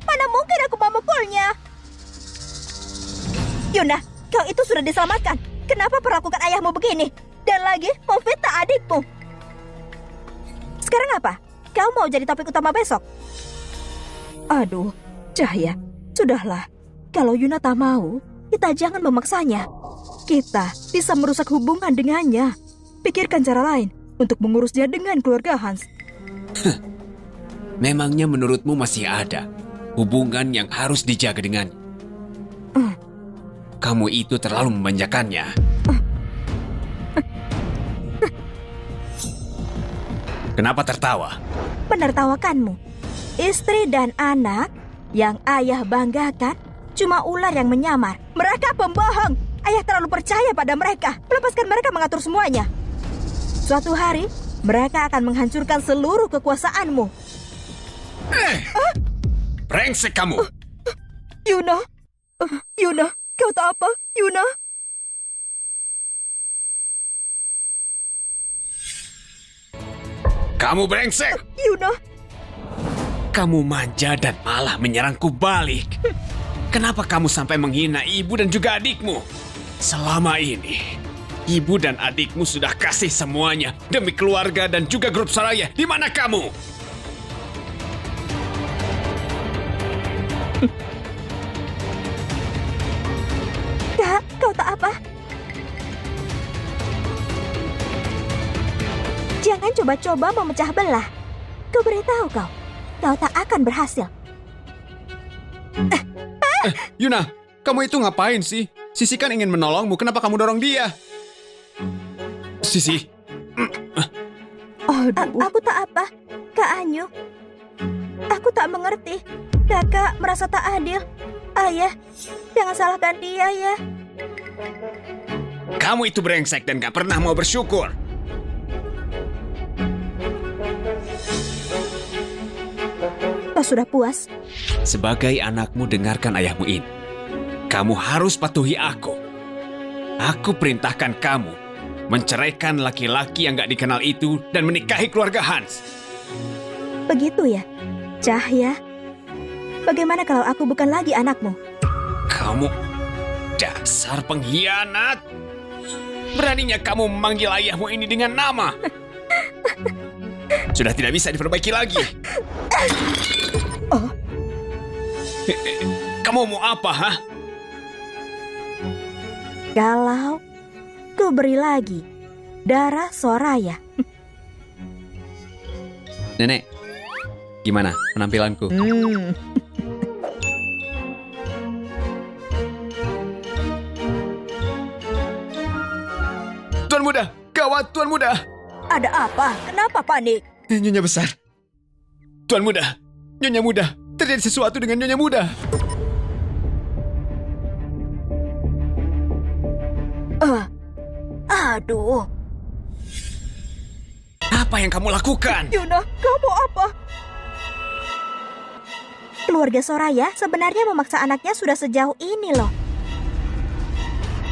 A: Mana mungkin aku memukulnya? Yuna, kau itu sudah diselamatkan. Kenapa perlakukan ayahmu begini? Dan lagi memfitnah adikmu. Sekarang apa? Kau mau jadi topik utama besok? Aduh, Cahya, sudahlah. Kalau Yuna tak mau, kita jangan memaksanya. Kita bisa merusak hubungan dengannya. Pikirkan cara lain untuk mengurusnya dengan keluarga Hans.
F: Memangnya menurutmu masih ada hubungan yang harus dijaga dengan? Kamu itu terlalu memanjakannya. Kenapa tertawa?
A: Menertawakanmu. Istri dan anak yang ayah banggakan cuma ular yang menyamar. Mereka pembohong. Ayah terlalu percaya pada mereka. Melepaskan mereka mengatur semuanya. Suatu hari, mereka akan menghancurkan seluruh kekuasaanmu.
F: Brengsek kamu!
A: Yuna, Yuna, kau tahu apa, Yuna?
F: Kamu brengsek!
A: Yuna,
F: Kamu manja dan malah menyerangku balik. Kenapa kamu sampai menghina ibu dan juga adikmu? Selama ini, ibu dan adikmu sudah kasih semuanya demi keluarga dan juga grup Soraya. Di mana kamu?
A: Kak, kau tak apa? Jangan coba-coba memecah belah. Kau beritahu kau tak akan berhasil.
F: Yuna, kamu itu ngapain sih? Sisi kan ingin menolongmu, kenapa kamu dorong dia? Sisi,
A: Aku tak apa, Kak Anyu. Aku tak mengerti. Kakak merasa tak adil. Ayah, jangan salahkan dia ya.
F: kamu itu brengsek dan gak pernah mau bersyukur.
A: Kau sudah puas?
F: Sebagai anakmu, dengarkan ayahmu ini. Kamu harus patuhi aku. Aku perintahkan kamu menceraikan laki-laki yang gak dikenal itu dan menikahi keluarga Hans.
A: Begitu ya, Cahya. Bagaimana kalau aku bukan lagi anakmu?
F: Kamu dasar pengkhianat. Beraninya kamu memanggil ayahmu ini dengan nama. Sudah tidak bisa diperbaiki lagi.
A: Oh.
F: Kamu mau apa, hah?
A: Kalau ku beri lagi darah Soraya.
B: Nenek, gimana penampilanku?
F: Tuan Muda, gawat Tuan Muda.
A: Ada apa? Kenapa panik?
F: Nyonya besar. Tuan Muda, Nyonya Muda, terjadi sesuatu dengan Nyonya Muda.
A: Aduh.
F: Apa yang kamu lakukan?
A: Yuna, kau mau apa? Keluarga Soraya sebenarnya memaksa anaknya sudah sejauh ini loh.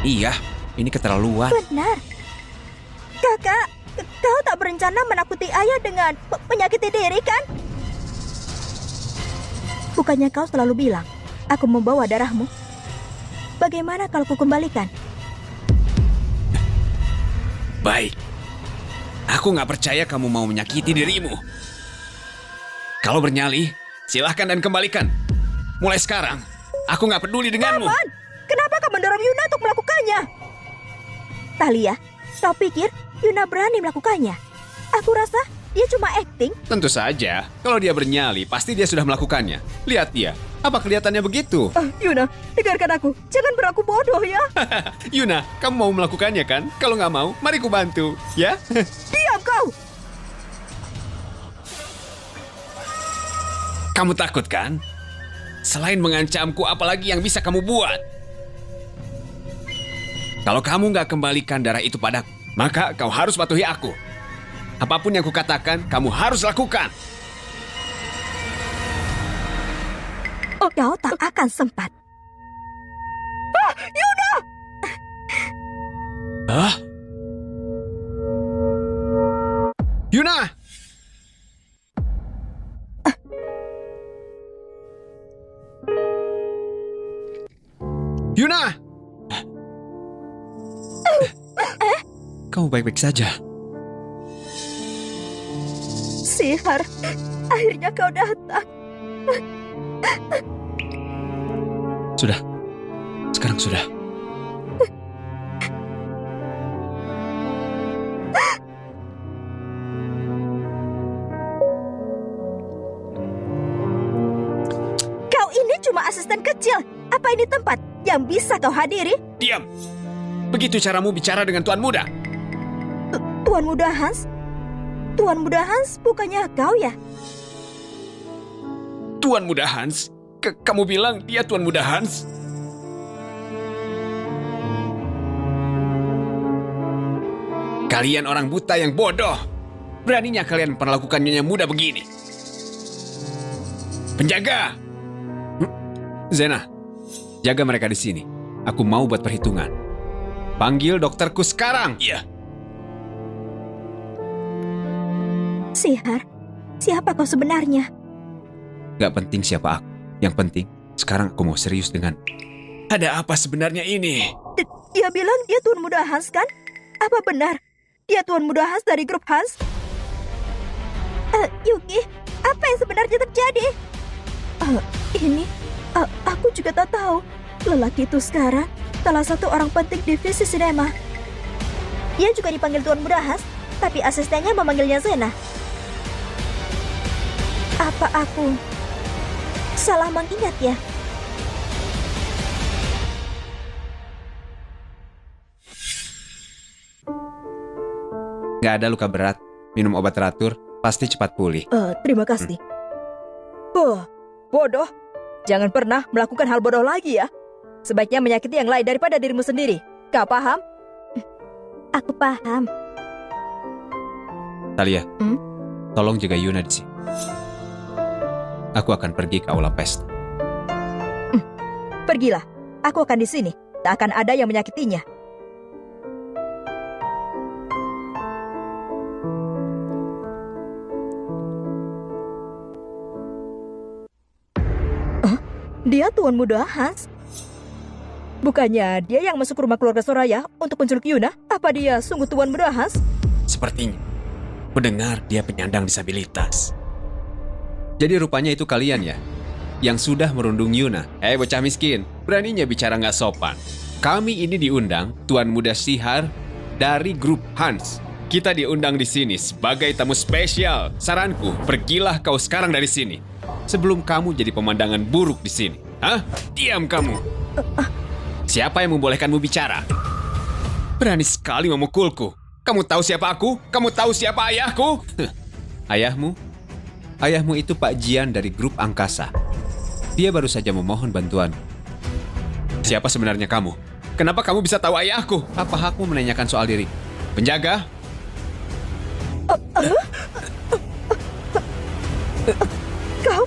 B: Iya, ini keterlaluan.
A: Benar. Kakak, kau tak berencana menakuti ayah dengan menyakiti diri kan? Bukannya kau selalu bilang, aku membawa darahmu. Bagaimana kalau ku kembalikan?
F: Baik. Aku nggak percaya kamu mau menyakiti dirimu. Kalau bernyali, silahkan dan kembalikan. Mulai sekarang, aku nggak peduli denganmu.
A: Paman, kenapa kau mendorong Yuna untuk melakukannya? Talia, kau pikir Yuna berani melakukannya? Aku rasa dia cuma akting.
F: Tentu saja, kalau dia bernyali, pasti dia sudah melakukannya. Lihat dia, apa kelihatannya begitu?
A: Yuna, dengarkan aku. Jangan berlaku bodoh ya.
F: Yuna, kamu mau melakukannya kan? Kalau nggak mau, mari ku bantu, ya?
A: Diam kau.
F: Kamu takut kan? Selain mengancamku, apalagi yang bisa kamu buat? Kalau kamu nggak kembalikan darah itu padaku, maka kau harus patuhi aku. Apapun yang kukatakan, kamu harus lakukan.
A: Kau tak akan sempat. Yuna!
F: Hah? Yuna! Yuna! Kamu baik-baik saja.
A: Sihar, akhirnya kau datang.
F: Sudah. Sekarang sudah.
A: Kau ini cuma asisten kecil. Apa ini tempat yang bisa kau hadiri?
F: Diam! Begitu caramu bicara dengan Tuan Muda?
A: Tuan Muda Hans? Tuan Muda Hans bukannya kau ya?
F: Tuan Muda Hans? Kamu bilang dia Tuan Muda Hans? Kalian orang buta yang bodoh. Beraninya kalian memperlakukan Nyonya Muda begini. Penjaga! Zena, jaga mereka di sini. Aku mau buat perhitungan. Panggil dokterku sekarang. Iya.
A: Sihar, siapa kau sebenarnya?
F: Gak penting siapa aku. Yang penting, sekarang aku mau serius dengan... Ada apa sebenarnya ini?
A: Dia bilang dia Tuan Muda Hans kan? Apa benar? Dia Tuan Muda Hans dari grup Hans? Yuki, apa yang sebenarnya terjadi? Aku juga tak tahu. Lelaki itu sekarang salah satu orang penting divisi sinema. Dia juga dipanggil Tuan Muda Hans, tapi asistennya memanggilnya Zena. Apa aku salah mengingat ya?
B: Gak ada luka berat. Minum obat teratur, pasti cepat pulih.
A: Terima kasih. Bodoh. Jangan pernah melakukan hal bodoh lagi ya. Sebaiknya menyakiti yang lain daripada dirimu sendiri. Kau paham? Aku paham.
B: Talia, tolong jaga Yuna di sini. Aku akan pergi ke aula pesta.
A: Pergilah. Aku akan di sini. Tak akan ada yang menyakitinya. Dia Tuan Muda Hans? Bukannya dia yang masuk rumah keluarga Soraya untuk menculik Yuna? Apa dia sungguh Tuan Muda Hans?
F: Sepertinya. Mendengar dia penyandang disabilitas.
B: Jadi rupanya itu kalian ya, yang sudah merundung Yuna.
F: Bocah miskin, beraninya bicara nggak sopan. Kami ini diundang Tuan Muda Sihar dari grup Hans. Kita diundang di sini sebagai tamu spesial. Saranku, pergilah kau sekarang dari sini. Sebelum kamu jadi pemandangan buruk di sini. Hah? Diam kamu. Siapa yang membolehkanmu bicara? Berani sekali memukulku. Kamu tahu siapa aku? Kamu tahu siapa ayahku?
B: Ayahmu? Ayahmu itu Pak Jian dari grup Angkasa. Dia baru saja memohon bantuan.
F: Siapa sebenarnya kamu? Kenapa kamu bisa tahu ayahku?
B: Apa hakmu menanyakan soal diri?
F: Penjaga?
A: Kau?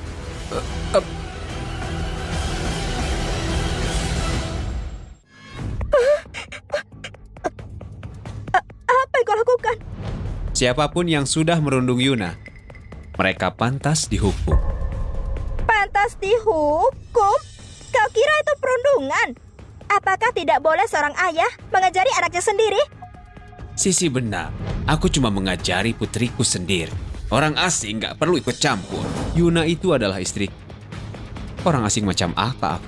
A: Apa yang kau lakukan?
B: Siapapun yang sudah merundung Yuna, mereka pantas dihukum.
A: Pantas dihukum? Kau kira itu perundungan? Apakah tidak boleh seorang ayah mengajari anaknya sendiri?
F: Sisi benar, aku cuma mengajari putriku sendiri. Orang asing nggak perlu ikut campur.
B: Yuna itu adalah istri. Orang asing macam apa aku?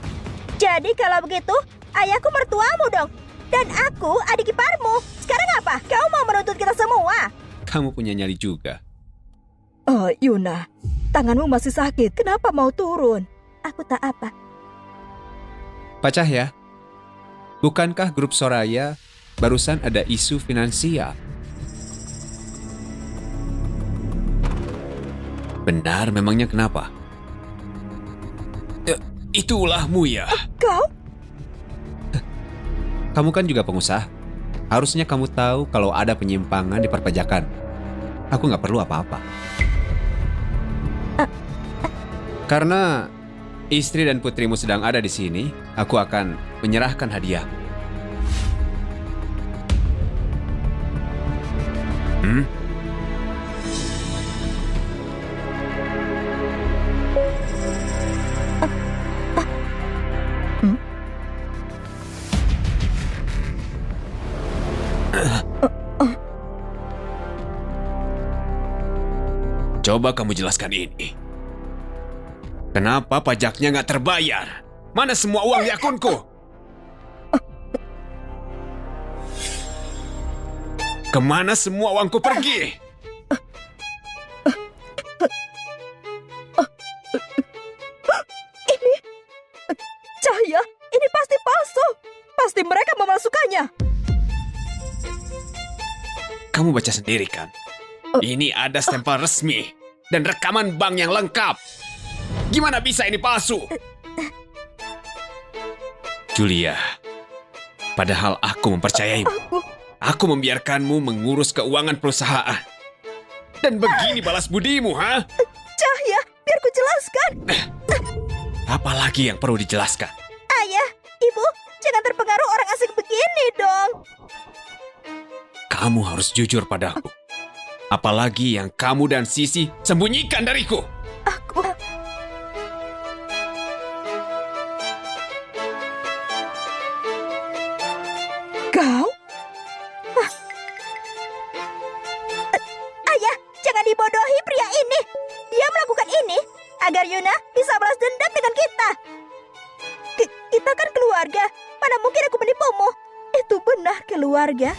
A: Jadi kalau begitu, ayahku mertuamu dong. Dan aku adik iparmu. Sekarang apa? Kau mau menuntut kita semua?
B: Kamu punya nyali juga.
A: Yuna, tanganmu masih sakit. Kenapa mau turun? Aku tak apa.
B: Pak Cahya, bukankah grup Soraya barusan ada isu finansial?
F: Benar, memangnya kenapa? Itulahmu ya.
A: Kau?
B: Kamu kan juga pengusaha. Harusnya kamu tahu kalau ada penyimpangan di perpajakan. Aku nggak perlu apa-apa. Karena istri dan putrimu sedang ada di sini, aku akan menyerahkan hadiah.
F: Coba kamu jelaskan ini. Kenapa pajaknya nggak terbayar? Mana semua uang di akunku? Kemana semua uangku pergi?
A: Cahaya, ini pasti palsu. Pasti mereka memalsukannya.
F: Kamu baca sendiri kan? Ini ada stempel resmi dan rekaman bank yang lengkap. Gimana bisa ini palsu? Julia, padahal aku mempercayaimu. Aku membiarkanmu mengurus keuangan perusahaan. Dan begini balas budimu, ha?
A: Cahaya, biar ku jelaskan.
F: Apalagi yang perlu dijelaskan?
A: Ayah, ibu, jangan terpengaruh orang asing begini dong.
F: Kamu harus jujur padaku. Apalagi yang kamu dan Sisi sembunyikan dariku.
A: Aku... Kau? Ayah, jangan dibodohi pria ini. Dia melakukan ini agar Yuna bisa balas dendam dengan kita. Kita kan keluarga. Mana mungkin aku menipumu? Itu benar keluarga.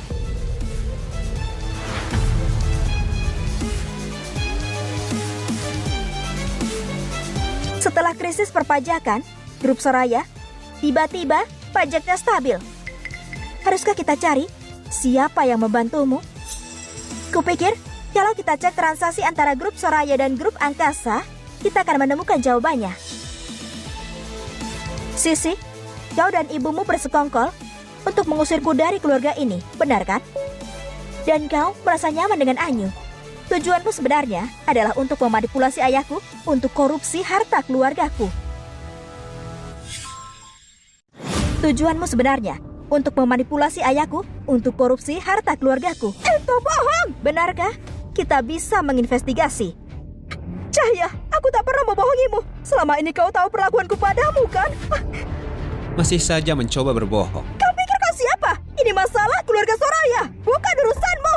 A: Setelah krisis perpajakan, grup Soraya, tiba-tiba pajaknya stabil. Haruskah kita cari siapa yang membantumu? Kupikir kalau kita cek transaksi antara grup Soraya dan grup Angkasa, kita akan menemukan jawabannya. Sisi, kau dan ibumu bersekongkol untuk mengusirku dari keluarga ini, benar kan? Dan kau merasa nyaman dengan Anyu. Tujuanmu sebenarnya adalah untuk memanipulasi ayahku untuk korupsi harta keluargaku. Tujuanmu sebenarnya untuk memanipulasi ayahku untuk korupsi harta keluargaku. Itu bohong! Benarkah? Kita bisa menginvestigasi. Cahaya, aku tak pernah membohongimu. Selama ini kau tahu perlakuanku padamu, kan?
B: Masih saja mencoba berbohong.
A: Kau pikir kau siapa? Ini masalah keluarga Soraya, bukan urusanmu.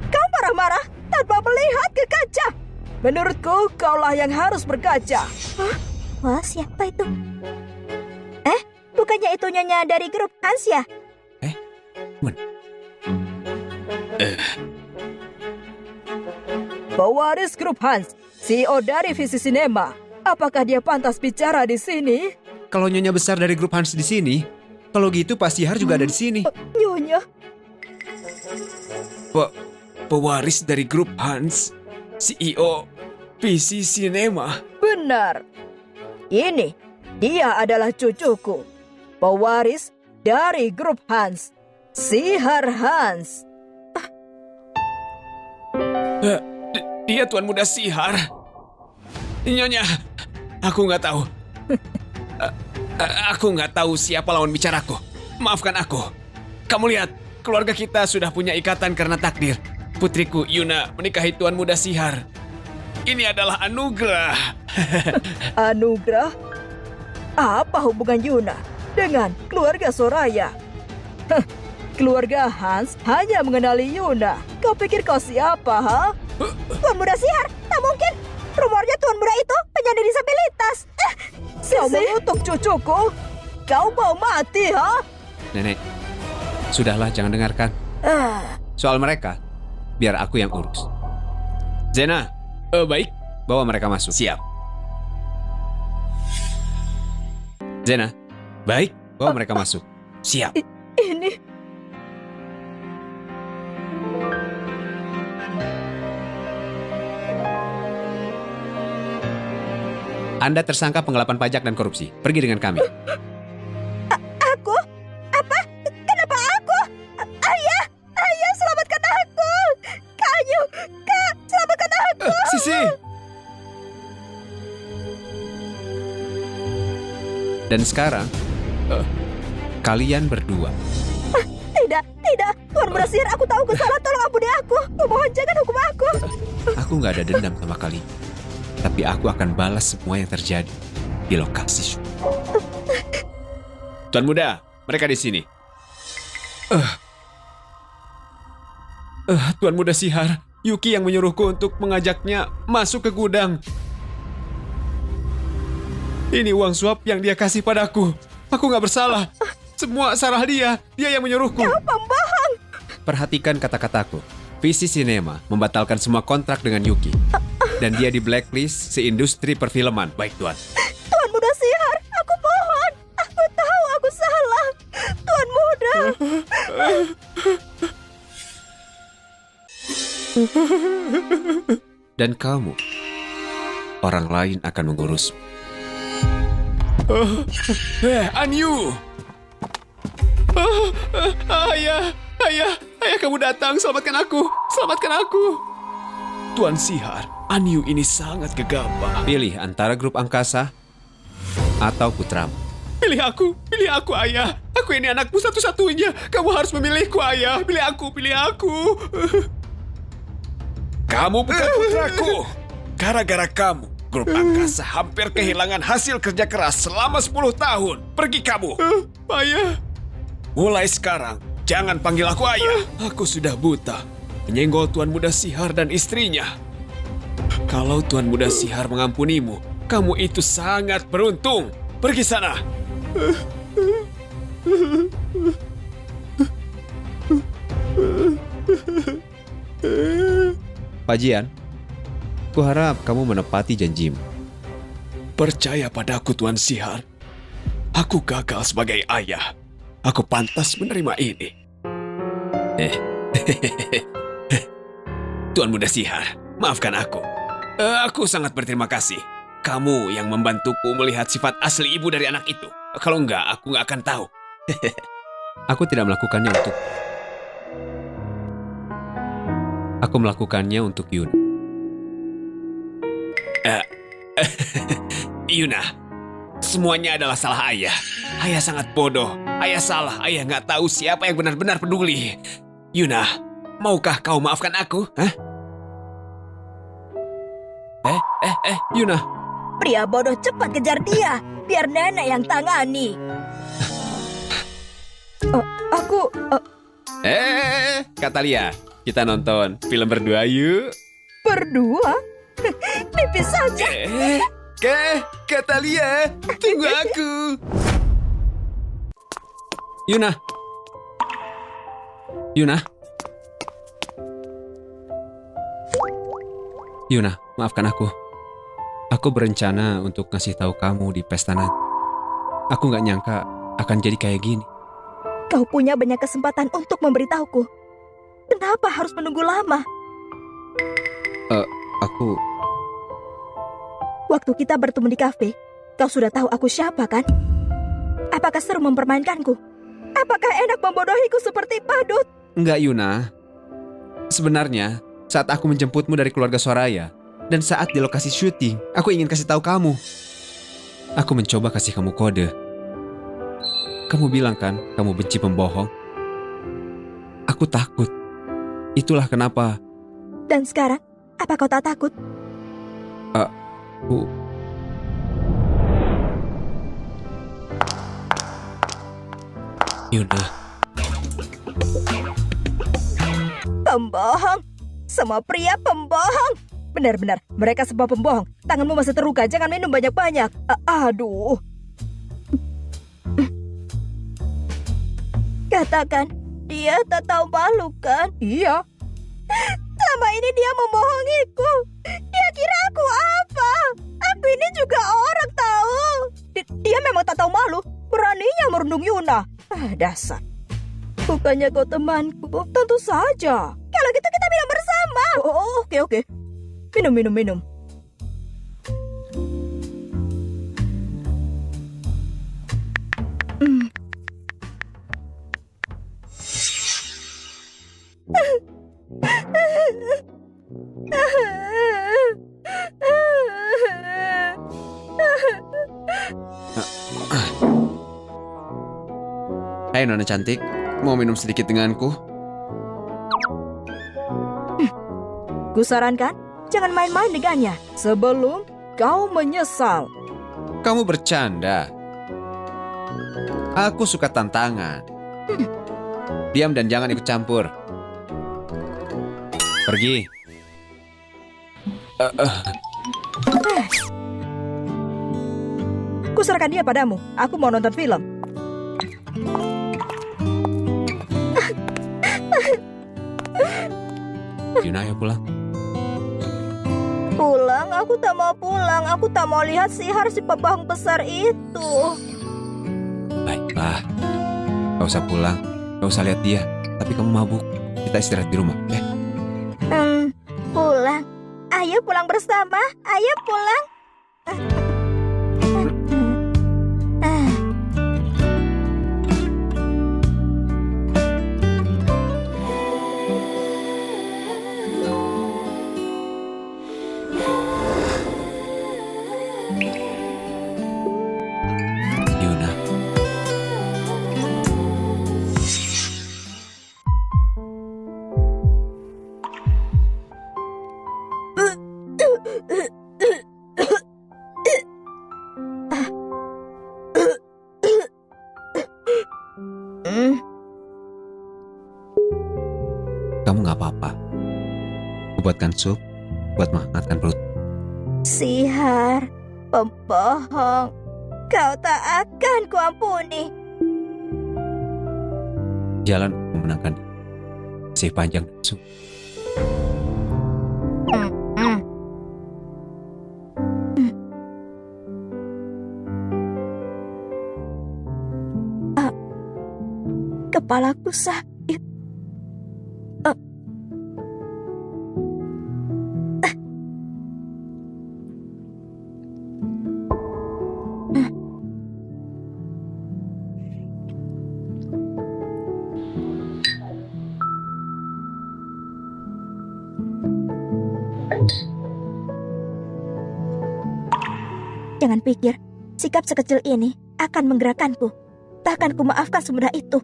A: Kau marah-marah tanpa melihat ke kaca. Menurutku, kaulah yang harus berkaca. Hah? Wah, siapa itu? Bukannya itu nyonya dari grup Hans ya? Pewaris grup Hans, CEO dari Visi Cinema. Apakah dia pantas bicara di sini?
B: Kalau nyonya besar dari grup Hans di sini, kalau gitu Pak Sihar juga ada di sini.
A: Nyonya?
F: Pewaris dari grup Hans, CEO Visi Cinema.
A: Benar. Ini, dia adalah cucuku. Pewaris dari grup Hans, Sihar Hans.
F: Dia Tuan Muda Sihar. Nyonya, aku nggak tahu. Aku nggak tahu siapa lawan bicaraku. Maafkan aku. Kamu lihat, keluarga kita sudah punya ikatan karena takdir. Putriku Yuna menikahi Tuan Muda Sihar. Ini adalah anugerah.
A: Anugerah? Apa hubungan Yuna dengan keluarga Soraya? Keluarga Hans hanya mengenali Yuna. Kau pikir kau siapa, ha? Tuan Muda Sihar, tak mungkin. Rumornya Tuan Muda itu penyandang disabilitas. Kau mengutuk cucuku. Kau mau mati, ha?
B: Nenek, sudahlah jangan dengarkan. Soal mereka, biar aku yang urus.
F: Zena, baik.
B: Bawa mereka masuk.
F: Siap.
B: Zena,
F: Baik,
B: bawa mereka masuk.
F: siap.
A: Ini...
B: Anda tersangka penggelapan pajak dan korupsi. Pergi dengan kami.
A: Aku? Apa? Kenapa aku? Ayah! Ayah, selamatkan aku! Kayu! Kak, selamatkan aku!
F: Sisi.
B: Dan sekarang, kalian berdua.
A: Tidak, tidak. Tuan Muda Sihar, aku tahu kesalahan. Tolong ampuni aku. Kumohon jangan hukum aku.
B: Aku nggak ada dendam sama kalian. Tapi aku akan balas semua yang terjadi di lokasi syuting.
F: Tuan Muda, mereka di sini. Tuan Muda Sihar, Yuki yang menyuruhku untuk mengajaknya masuk ke gudang. Ini uang suap yang dia kasih padaku. Aku nggak bersalah. Semua salah dia. Dia yang menyuruhku.
A: Pembohong!
B: Perhatikan kata-kataku. Visi Cinema membatalkan semua kontrak dengan Yuki. Dan dia di blacklist seindustri perfilman. Baik, Tuan.
A: Tuan Muda Sihar, aku mohon. Aku tahu aku salah. Tuan Muda.
B: Dan kamu, orang lain akan mengurusmu.
F: Anyu! Ayah, kamu datang. Selamatkan aku. Tuan Sihar, Anyu ini sangat gegabah.
B: Pilih antara grup angkasa atau putramu.
F: Pilih aku, ayah. Aku ini anakmu satu-satunya. Kamu harus memilihku, ayah. Pilih aku. Kamu bukan putraku. Gara-gara kamu, grup angkasa hampir kehilangan hasil kerja keras selama 10 tahun. Pergi kamu. Ayah. Mulai sekarang, jangan panggil aku ayah. Aku sudah buta. Menyenggol Tuan Muda Sihar dan istrinya. Kalau Tuan Muda Sihar mengampunimu, kamu itu sangat beruntung. Pergi sana.
B: Pajian, kuharap kamu menepati janjimu.
F: Percaya padaku, Tuan Sihar. Aku gagal sebagai ayah. Aku pantas menerima ini. Tuan Muda Sihar, maafkan aku. Aku sangat berterima kasih. Kamu yang membantuku melihat sifat asli ibu dari anak itu. Kalau enggak, aku nggak akan tahu.
B: Aku tidak melakukannya untuk... Aku melakukannya untuk Yuna.
F: Yuna, semuanya adalah salah ayah. Ayah sangat bodoh. Ayah salah. Ayah nggak tahu siapa yang benar-benar peduli. Yuna, maukah kau maafkan aku? Hah?
B: Yuna,
A: Pria bodoh, cepat kejar dia. Biar nenek yang tangani. Aku...
B: Katalia, kita nonton film berdua yuk.
A: berdua? Pipis saja.
F: Katalia, tunggu aku.
B: Yuna, maafkan aku. Aku berencana untuk ngasih tahu kamu di pesta nanti. Aku nggak nyangka akan jadi kayak gini.
A: Kau punya banyak kesempatan untuk memberitahuku. Kenapa harus menunggu lama?
B: Aku...
A: Waktu kita bertemu di kafe, kau sudah tahu aku siapa kan? Apakah seru mempermainkanku? Apakah enak membodohiku seperti badut?
B: Enggak, Yuna. Sebenarnya, saat aku menjemputmu dari keluarga Soraya, dan saat di lokasi syuting, aku ingin kasih tahu kamu. Aku mencoba kasih kamu kode. Kamu bilang kan, kamu benci pembohong. Aku takut. Itulah kenapa.
A: Dan sekarang, apa kau tak takut?
B: Aku... Yuna.
A: Pembohong. Semua pria pembohong. Benar-benar, mereka semua pembohong. Tanganmu masih terluka, jangan minum banyak-banyak. Aduh. Katakan, dia tak tahu malu kan? Iya. Selama ini dia membohongiku. Dia kira aku apa? Aku ini juga orang tahu. Dia memang tak tahu malu. Beraninya merundung Yuna. Dasar. Bukannya kau temanku. Tentu saja. Kalau gitu kita minum bersama. Oh, oke. Minum.
B: Hai Nona cantik, mau minum sedikit denganku?
A: Kusarankan, jangan main-main dengannya sebelum kau menyesal.
B: Kamu bercanda. Aku suka tantangan. Diam dan jangan ikut campur. Pergi.
A: Kuserahkan dia padamu. Aku mau nonton film.
B: Yuna, ayo pulang.
A: Pulang? Aku tak mau pulang. Aku tak mau lihat sihar si pembohong besar itu.
B: Baiklah. Gak usah pulang. Gak usah lihat dia. Tapi kamu mabuk. Kita istirahat di rumah, oke?
A: Pulang. Ayo pulang bersama. Ayo pulang.
B: Yuna. Kamu gak apa-apa. Aku buatkan sup buat menghangatkan perut.
A: Sihar, pembohong. Kau tak akan kuampuni.
B: Jalan untuk memenangkan dia. Masih panjang dan sulit.
A: Kepalaku sakit. Jangan pikir sikap sekecil ini akan menggerakkanku. Takkan ku maafkan semudah itu.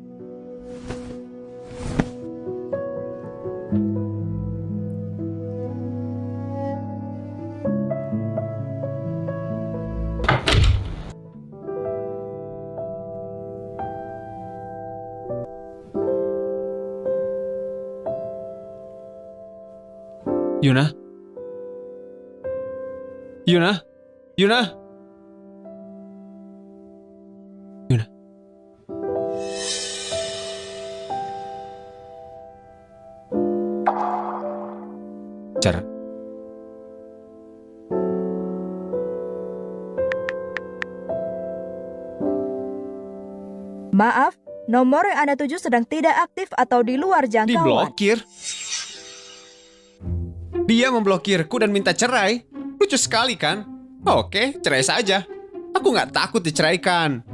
B: Yuna? Yuna? Yuna? Yuna? Cara.
A: Maaf, nomor yang Anda tuju sedang tidak aktif atau di luar jangkauan.
F: Diblokir? Dia memblokirku dan minta cerai. Lucu sekali kan? Oke, cerai saja. Aku nggak takut diceraikan.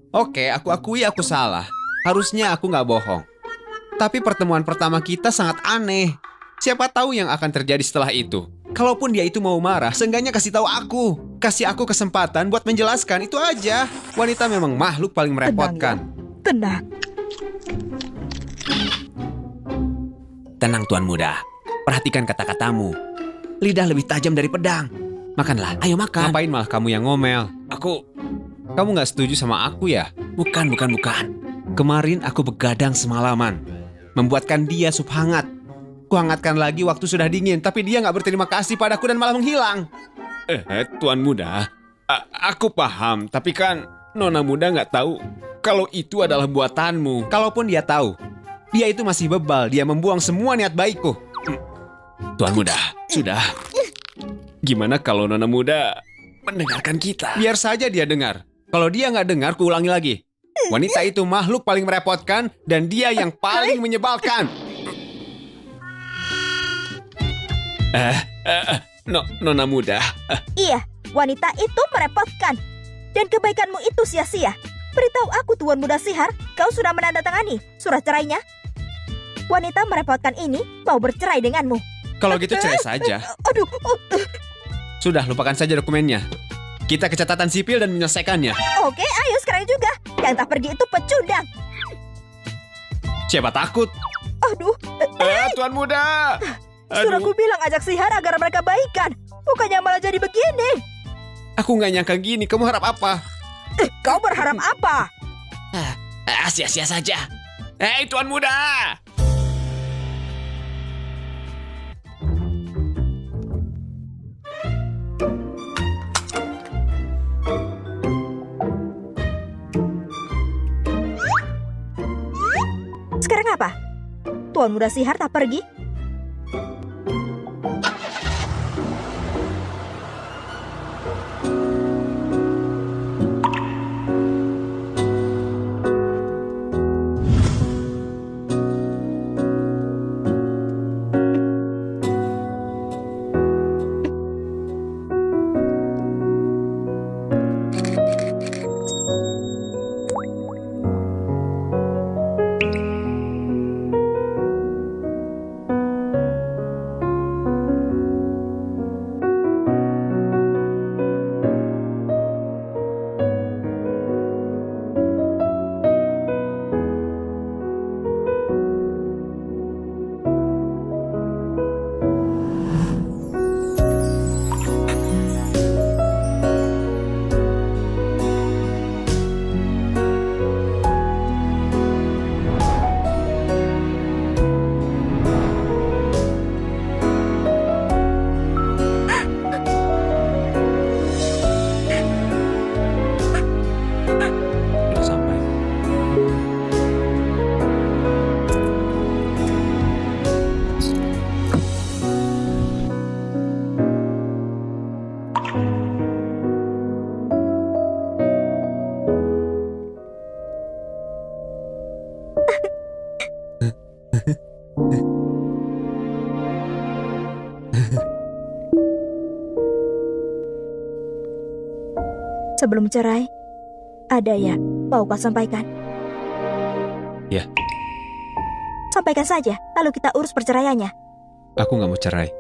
F: Oke, aku akui aku salah. Harusnya aku nggak bohong. Tapi pertemuan pertama kita sangat aneh. Siapa tahu yang akan terjadi setelah itu. Kalaupun dia itu mau marah, seenggaknya kasih tahu aku. Kasih aku kesempatan buat menjelaskan, itu aja. Wanita memang makhluk paling merepotkan.
A: Tenang.
F: Tenang Tuan Muda. Perhatikan kata-katamu. Lidah lebih tajam dari pedang. Makanlah, ayo makan. Ngapain malah kamu yang ngomel? Kamu nggak setuju sama aku ya? Bukan. Kemarin aku begadang semalaman. Membuatkan dia sup hangat. Kuhangatkan lagi waktu sudah dingin, tapi dia nggak berterima kasih padaku dan malah menghilang. Tuan Muda, aku paham, tapi kan Nona Muda nggak tahu kalau itu adalah buatanmu. Kalaupun dia tahu, dia itu masih bebal, dia membuang semua niat baikku. Tuan Muda, sudah. Gimana kalau Nona Muda mendengarkan kita? Biar saja dia dengar. Kalau dia nggak dengar, kuulangi lagi. Wanita itu makhluk paling merepotkan dan dia yang paling menyebalkan. Nona Muda.
A: Iya, wanita itu merepotkan. Dan kebaikanmu itu sia-sia. Beritahu aku Tuan Muda Sihar, kau sudah menandatangani surat cerainya? Wanita merepotkan ini mau bercerai denganmu.
F: Kalau gitu cerai saja.
A: Aduh.
F: Sudah, lupakan saja dokumennya. Kita ke catatan sipil dan menyelesaikannya.
A: Oke, ayo sekarang juga. Yang tak pergi itu pecundang.
F: Siapa takut?
A: Aduh.
F: Tuan Muda.
A: Sudah aku bilang ajak Sihar agar mereka baikan. Bukannya malah jadi begini.
F: Aku nggak nyangka gini. Kamu harap apa?
A: Kau berharap apa?
F: Sia-sia saja. Hei Tuan Muda.
A: Tuan Muda Sihar tak pergi?
B: Udah sampai.
A: Sebelum cerai, ada ya mau kau sampaikan?
B: Ya.
A: Sampaikan saja, lalu kita urus perceraiannya.
B: Aku nggak mau cerai.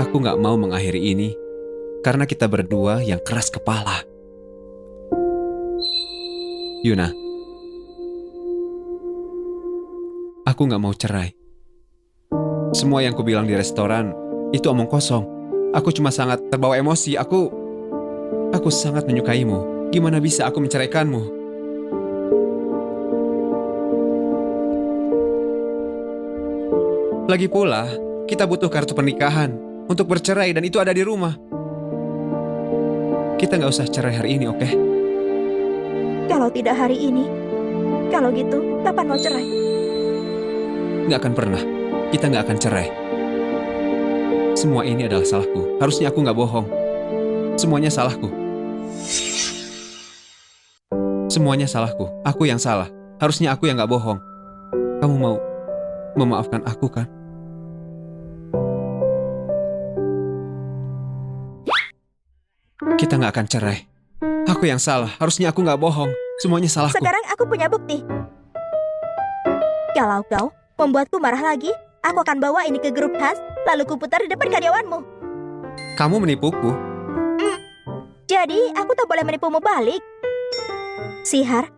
B: Aku nggak mau mengakhiri ini karena kita berdua yang keras kepala. Yuna, aku nggak mau cerai. Semua yang kubilang di restoran itu omong kosong. Aku cuma sangat terbawa emosi. Aku sangat menyukaimu. Gimana bisa aku menceraikanmu? Lagi pula, kita butuh kartu pernikahan untuk bercerai dan itu ada di rumah. Kita nggak usah cerai hari ini, oke?
A: Kalau tidak hari ini, kalau gitu, kapan mau cerai?
B: Nggak akan pernah. Kita nggak akan cerai. Semua ini adalah salahku. Harusnya aku nggak bohong. Semuanya salahku. Semuanya salahku. Aku yang salah. Harusnya aku yang nggak bohong. Kamu mau memaafkan aku kan? Kita nggak akan cerai. Aku yang salah. Harusnya aku nggak bohong. Semuanya salahku.
A: Sekarang aku punya bukti. Kalau kau membuatku marah lagi, aku akan bawa ini ke grup khas, lalu kuputar di depan karyawanmu.
B: Kamu menipuku.
A: Jadi, aku tak boleh menipumu balik. Sihar,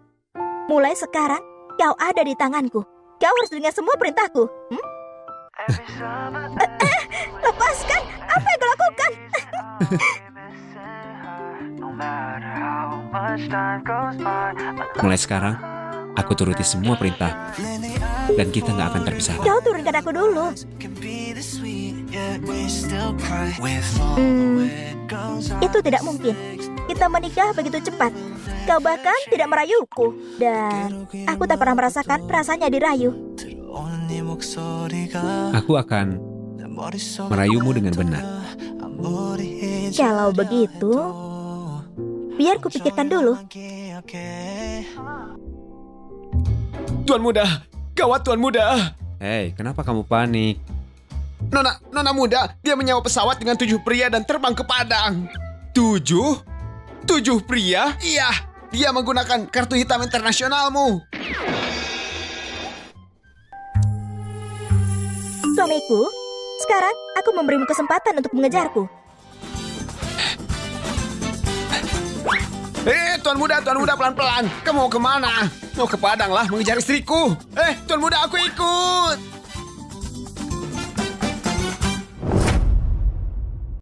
A: mulai sekarang kau ada di tanganku. Kau harus dengar semua perintahku. Lepaskan! Apa yang kau lakukan?
B: Mulai sekarang, aku turuti semua perintah. Dan kita nggak akan terpisah.
A: Kau turunkan aku dulu. Itu tidak mungkin. Kita menikah begitu cepat. Kau bahkan tidak merayuku. Dan aku tak pernah merasakan rasanya dirayu.
B: Aku akan merayumu dengan benar.
A: Kalau begitu, biar kupikirkan dulu.
F: Tuan Muda, gawat Tuan Muda.
B: Hei, kenapa kamu panik?
F: Nona muda, dia menyewa pesawat dengan 7 pria dan terbang ke Padang. 7? 7 pria? Iya, dia menggunakan kartu hitam internasionalmu.
A: Suamiku, sekarang aku memberimu kesempatan untuk mengejarku.
F: Tuan Muda, pelan-pelan. Kamu mau kemana? Mau ke Padang lah, mengejar istriku. Tuan Muda, aku ikut.